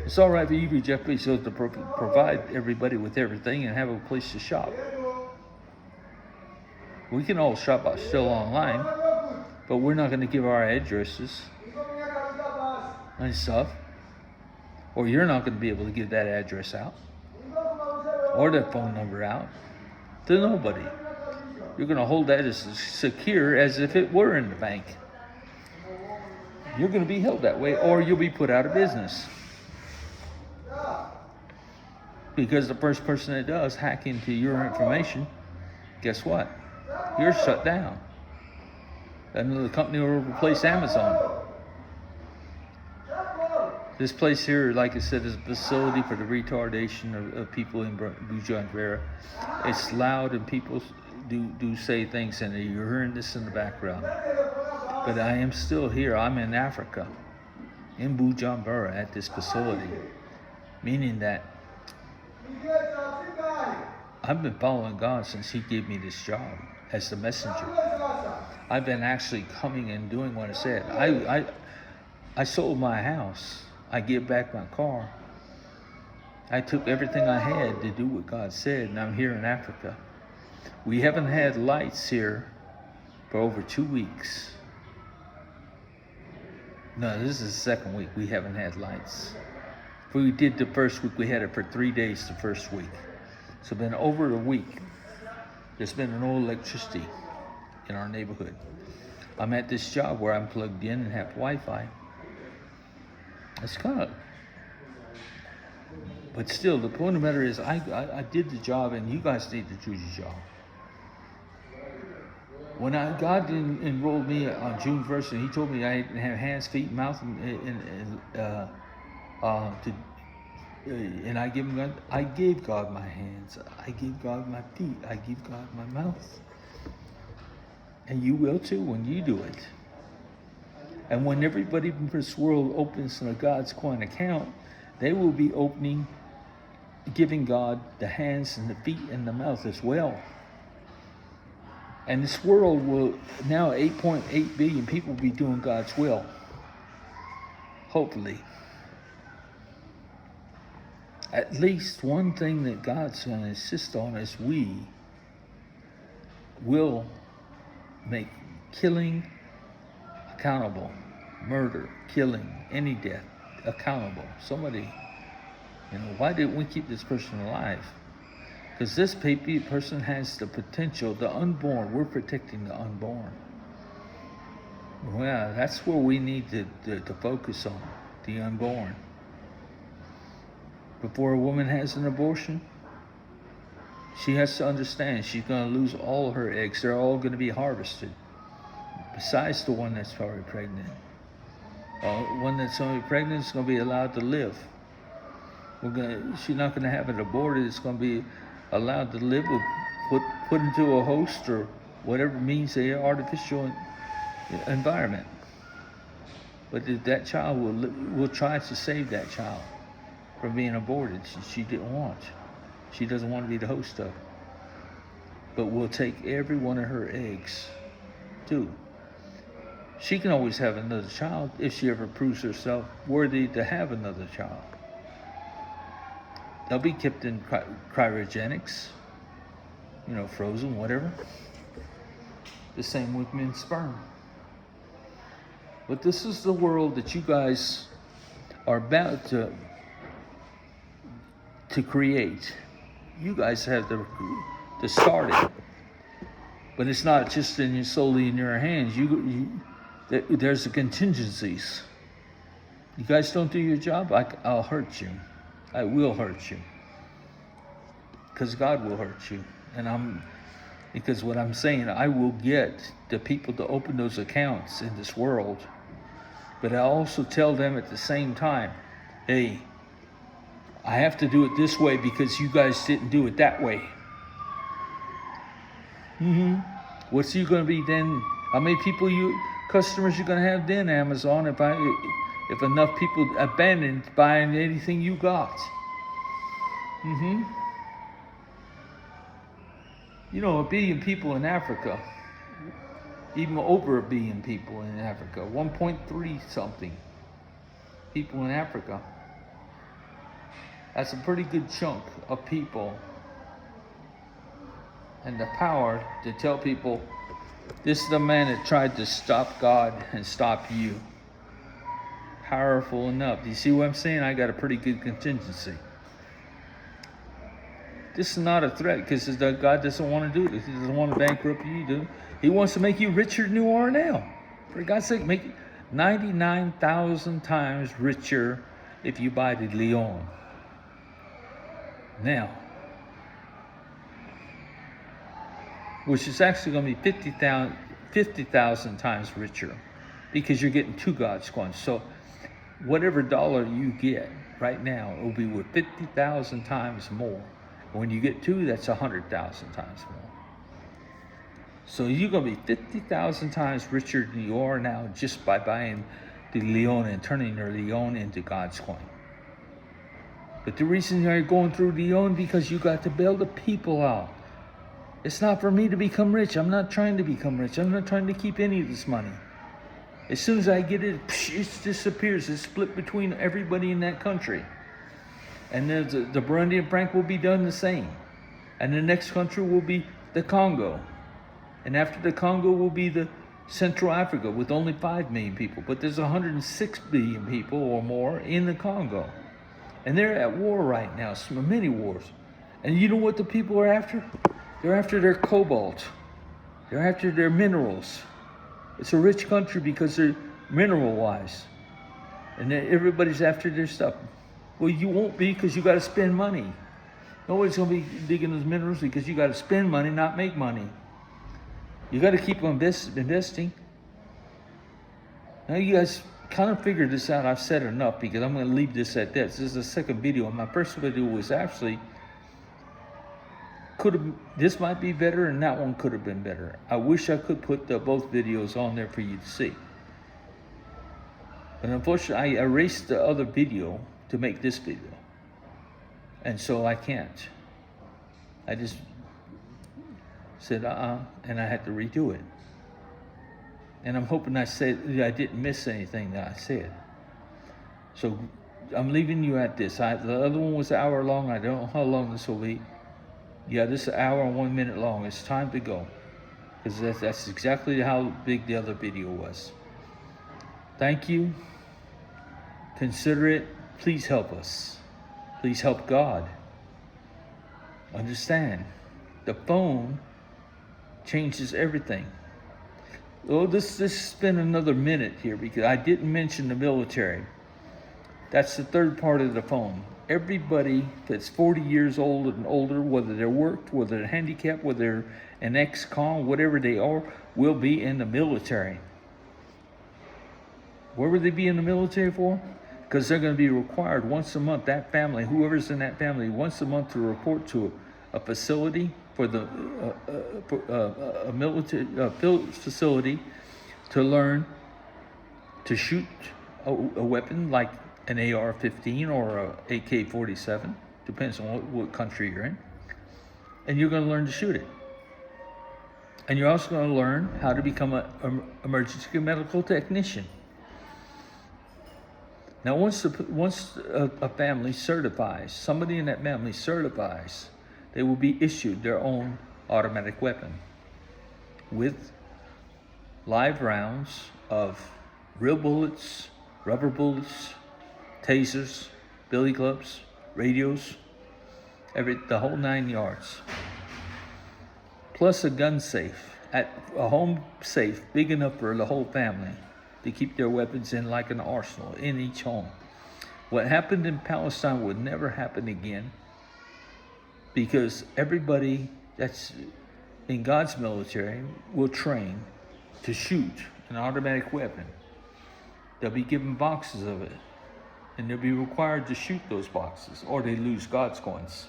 It's all right for you, Jeff Bezos, to provide everybody with everything and have a place to shop. We can all shop still online, but we're not going to give our addresses and stuff. Or you're not going to be able to give that address out or that phone number out to nobody. You're going to hold that as secure as if it were in the bank. You're going to be held that way, or you'll be put out of business. Because the first person that does hack into your information, guess what? You're shut down. Another company will replace Amazon. This place here, like I said, is a facility for the retardation of people in Bujumbura. It's loud and people do say things, and you're hearing this in the background. But I am still here. I'm in Africa, in Bujumbura, at this facility. Meaning that I've been following God since He gave me this job as the messenger. I've been actually coming and doing what I said. I sold my house. I gave back my car. I took everything I had to do what God said, and I'm here in Africa. We haven't had lights here for over 2 weeks. No, this is the second week we haven't had lights. We did the first week, we had it for 3 days the first week. So it's been over a week. There's been no electricity in our neighborhood. I'm at this job where I'm plugged in and have Wi-Fi. It's kind of, but still, the point of the matter is I did the job, and you guys need to do your job. When God enrolled me on June 1st, and He told me I didn't have hands, feet, mouth, and I gave God my hands, I gave God my feet, I gave God my mouth. And you will too when you do it. And when everybody in this world opens a Godscoin account, they will be giving God the hands and the feet and the mouth as well. And this world will, now 8.8 billion people, be doing God's will. Hopefully. At least one thing that God's going to insist on is we will make killing accountable. Murder, killing, any death accountable. Somebody, why didn't we keep this person alive? Because this person has the potential, the unborn. We're protecting the unborn. Well, that's where we need to focus on, the unborn. Before a woman has an abortion, she has to understand she's going to lose all her eggs. They're all going to be harvested, besides the one that's already pregnant. One that's only pregnant is going to be allowed to live. She's not going to have it aborted. It's going to be allowed to live, put into a host or whatever means the artificial environment. But that child will try to save that child from being aborted. She didn't want. She doesn't want to be the host of. But we'll take every one of her eggs too. She can always have another child if she ever proves herself worthy to have another child. They'll be kept in cryogenics, frozen, whatever. The same with men's sperm. But this is the world that you guys are about to create. You guys have to start it. But it's not just solely in your hands. There's the contingencies. You guys don't do your job, I'll hurt you. I will hurt you. Because God will hurt you. Because what I'm saying, I will get the people to open those accounts in this world. But I also tell them at the same time, hey, I have to do it this way because you guys didn't do it that way. What's you going to be then? How many customers you're going to have then, Amazon, if enough people abandon buying anything you got? A billion people in Africa, even over a billion people in Africa, 1.3 something people in Africa. That's a pretty good chunk of people. And the power to tell people, this is the man that tried to stop God and stop you. Powerful enough. Do you see what I'm saying? I got a pretty good contingency. This is not a threat because God doesn't want to do this. He doesn't want to bankrupt you. He wants to make you richer than you are now. For God's sake, make it 99,000 times richer if you buy the Leon. Now, which is actually going to be 50,000 times richer because you're getting 2 Godscoins. So whatever dollar you get right now, it will be worth 50,000 times more. When you get 2, that's 100,000 times more. So you're going to be 50,000 times richer than you are now just by buying the Leon and turning your Leon into Godscoin. But the reason you're going through the own because you got to bail the people out. It's not for me to become rich. I'm not trying to become rich. I'm not trying to keep any of this money. As soon as I get it, it disappears. It's split between everybody in that country. And then the Burundian franc will be done the same. And the next country will be the Congo. And after the Congo will be the Central Africa with only 5 million people. But there's 106 billion people or more in the Congo. And they're at war right now, many wars. And you know what the people are after? They're after their cobalt. They're after their minerals. It's a rich country because they're mineral-wise. And everybody's after their stuff. Well, you won't be because you got to spend money. Nobody's going to be digging those minerals because you got to spend money, not make money. You got to keep on investing. Now you guys kind of figured this out. I've said enough because I'm going to leave this at this. This is the second video. My first video was actually this might be better and that one could have been better. I wish I could put both videos on there for you to see. But unfortunately, I erased the other video to make this video. And so I can't. I just said, and I had to redo it. And I'm hoping I didn't miss anything that I said. So I'm leaving you at this. The other one was an hour long. I don't know how long this will be. Yeah, this is an hour and 1 minute long. It's time to go. Because that's exactly how big the other video was. Thank you. Consider it. Please help us. Please help God. Understand, the phone changes everything. Oh, let's spend another minute here because I didn't mention the military. That's the third part of the phone. Everybody that's 40 years old and older, whether they're worked, whether they're handicapped, whether they're an ex-con, whatever they are, will be in the military. Where would they be in the military for? Because they're going to be required once a month, that family, whoever's in that family, once a month to report to a facility for the a military facility to learn to shoot a weapon like an AR-15 or a AK-47, depends on what country you're in, and you're going to learn to shoot it. And you're also going to learn how to become an emergency medical technician. Now, once a family certifies, somebody in that family certifies, they will be issued their own automatic weapon with live rounds of real bullets, rubber bullets, tasers, billy clubs, radios, the whole 9 yards. Plus a gun safe, at a home safe big enough for the whole family to keep their weapons in like an arsenal in each home. What happened in Palestine would never happen again because everybody that's in God's military will train to shoot an automatic weapon. They'll be given boxes of it and they'll be required to shoot those boxes or they lose Godscoins.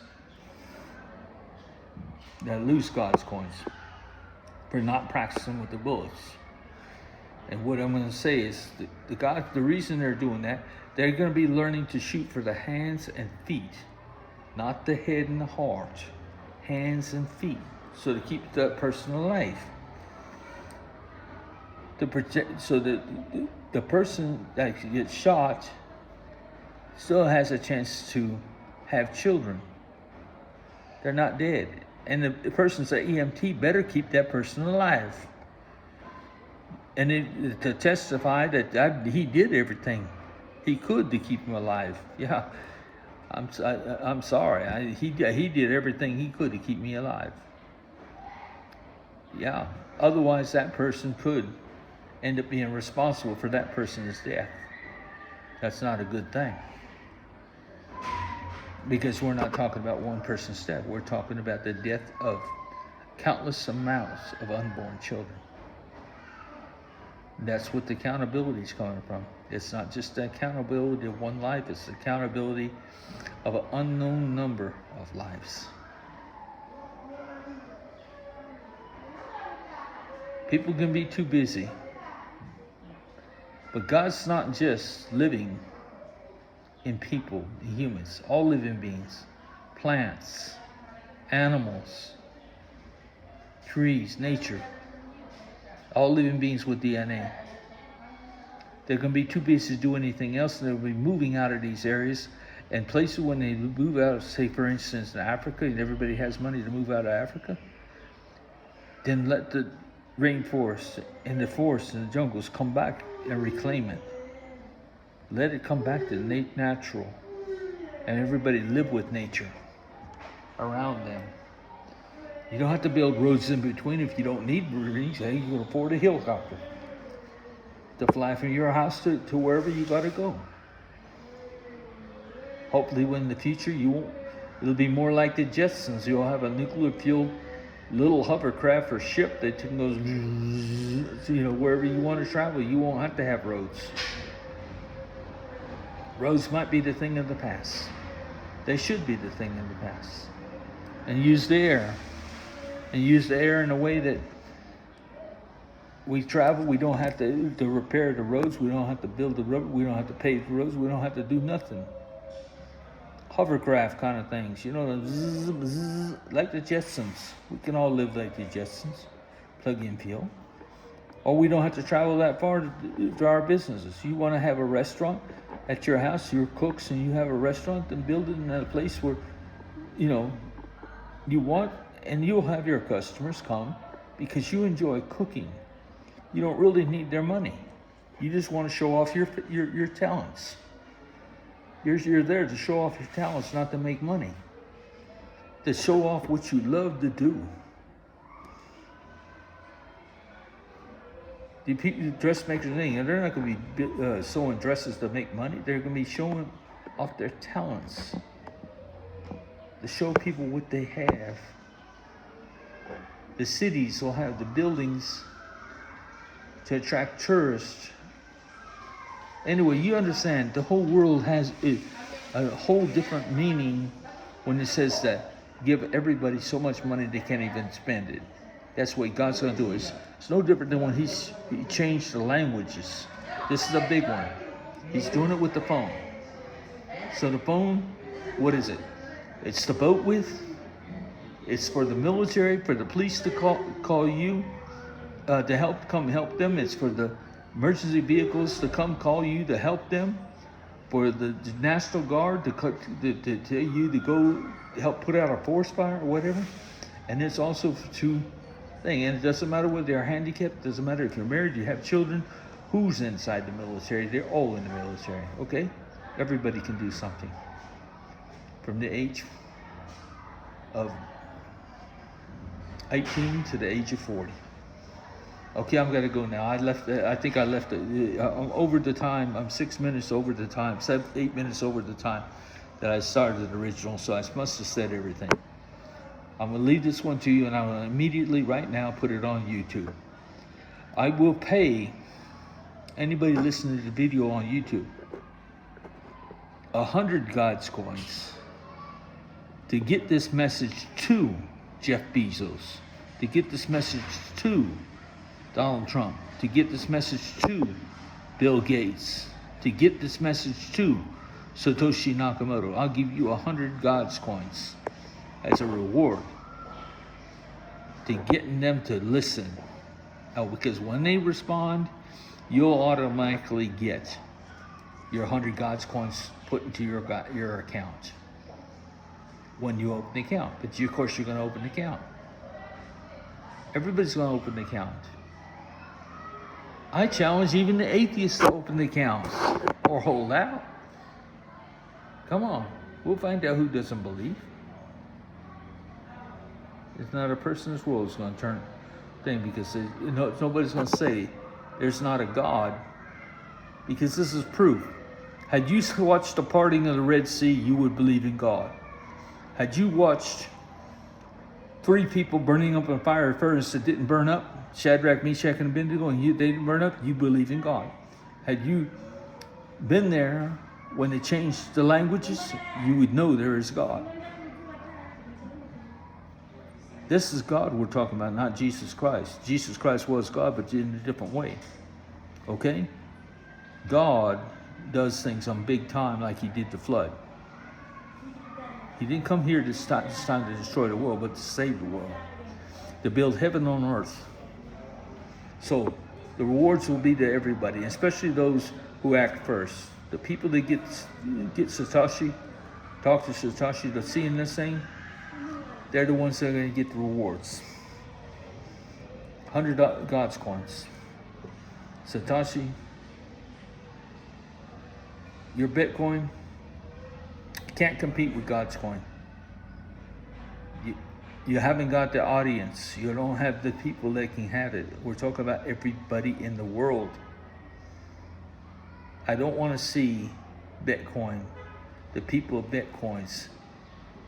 They lose Godscoins for not practicing with the bullets. And what I'm going to say is the reason they're doing that, they're going to be learning to shoot for the hands and feet, not the head and the heart, hands and feet, so to keep that person alive. So the person that gets shot still has a chance to have children. They're not dead. And the person's an EMT better keep that person alive. And to testify that he did everything he could to keep him alive. Yeah, I'm sorry. He did everything he could to keep me alive. Yeah, otherwise that person could end up being responsible for that person's death. That's not a good thing. Because we're not talking about one person's death. We're talking about the death of countless amounts of unborn children. That's what the accountability is coming from. It's not just the accountability of one life, it's the accountability of an unknown number of lives. People can be too busy, but God's not just living in people, humans, all living beings, plants, animals, trees, nature, all living beings with DNA. They're going to be too busy to do anything else, and they'll be moving out of these areas. And places when they move out, say for instance in Africa, and everybody has money to move out of Africa, then let the rainforest and the forests and the jungles come back and reclaim it. Let it come back to natural, and everybody live with nature around them. You don't have to build roads in between if you don't need roads. Hey, you can afford a helicopter to fly from your house to wherever you got to go. Hopefully, when in the future it'll be more like the Jetsons. You'll have a nuclear fueled little hovercraft or ship that goes, wherever you want to travel. You won't have to have roads. Roads might be the thing of the past. They should be the thing of the past. And use the air. And use the air in a way that we travel. We don't have to repair the roads. We don't have to build the road. We don't have to pave the roads. We don't have to do nothing. Hovercraft kind of things, like the Jetsons. We can all live like the Jetsons. Plug in fuel. Or we don't have to travel that far to our businesses. You want to have a restaurant at your house, you're cooks, and you have a restaurant, then build it in a place where, you want, and you'll have your customers come because you enjoy cooking. You don't really need their money. You just want to show off your talents. You're there to show off your talents, not to make money. To show off what you love to do. The people, dressmakers, they're not going to be sewing dresses to make money. They're going to be showing off their talents. To show people what they have. The cities will have the buildings to attract tourists. Anyway, you understand, the whole world has a whole different meaning when it says that give everybody so much money they can't even spend it. That's what God's going to do. It's no different than when He changed the languages. This is a big one. He's doing it with the phone. So the phone, what is it? It's to vote with. It's for the military, for the police to call you to come help them. It's for the emergency vehicles to come call you to help them, for the National Guard to tell you to go help put out a forest fire or whatever. And it's also to thing. And it doesn't matter whether they're handicapped. It doesn't matter if you're married, you have children. Who's inside the military? They're all in the military. Okay, everybody can do something from the age of 18 to the age of 40. Okay, I'm gonna go now. I think I left. I'm over the time. I'm 6 minutes over the time. 8 minutes over the time that I started the original. So I must have said everything. I'm gonna leave this one to you, and I'm gonna immediately, right now, put it on YouTube. I will pay anybody listening to the video on YouTube 100 Godscoins to get this message to Jeff Bezos, to get this message to Donald Trump, to get this message to Bill Gates, to get this message to Satoshi Nakamoto. I'll give you 100 Godscoins as a reward to getting them to listen. Because when they respond, you'll automatically get your 100 Godscoins put into your account when you open the account. But of course, you're going to open the account. Everybody's going to open the account. I challenge even the atheists to open the accounts or hold out. Come on, we'll find out who doesn't believe. There's not a person in this world who's going to turn thing because nobody's going to say there's not a God, because this is proof. Had you watched the parting of the Red Sea, you would believe in God. Had you watched 3 people burning up in a fire furnace that didn't burn up, Shadrach, Meshach, and Abednego, and they didn't burn up, you believe in God. Had you been there when they changed the languages, you would know there is God. This is God we're talking about, not Jesus Christ. Jesus Christ was God, but in a different way. Okay? God does things on big time like he did the flood. He didn't come here this time to destroy the world, but to save the world, to build heaven on earth. So the rewards will be to everybody, especially those who act first. The people that get Satoshi, talk to Satoshi, that's seeing this thing, they're the ones that are going to get the rewards. 100 Godscoins. Satoshi, your Bitcoin can't compete with Godscoin. You haven't got the audience. You don't have the people that can have it. We're talking about everybody in the world. I don't want to see Bitcoin, the people of Bitcoins,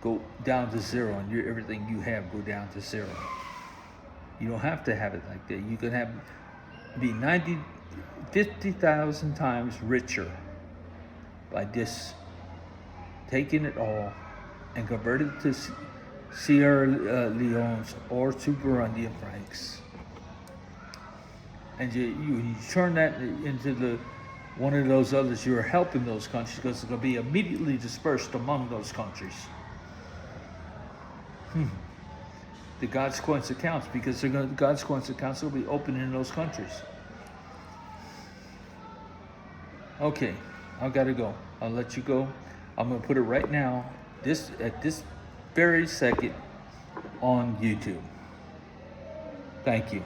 go down to zero and everything you have go down to zero. You don't have to have it like that. You can be 50,000 times richer by this taking it all and convert it to Sierra Leone's or to Burundian francs. And you turn that into one of those others, you're helping those countries because it's going to be immediately dispersed among those countries. The Godscoin accounts, because the Godscoin accounts will be open in those countries. Okay, I've got to go. I'll let you go. I'm going to put it right now, at this very second, on YouTube. Thank you.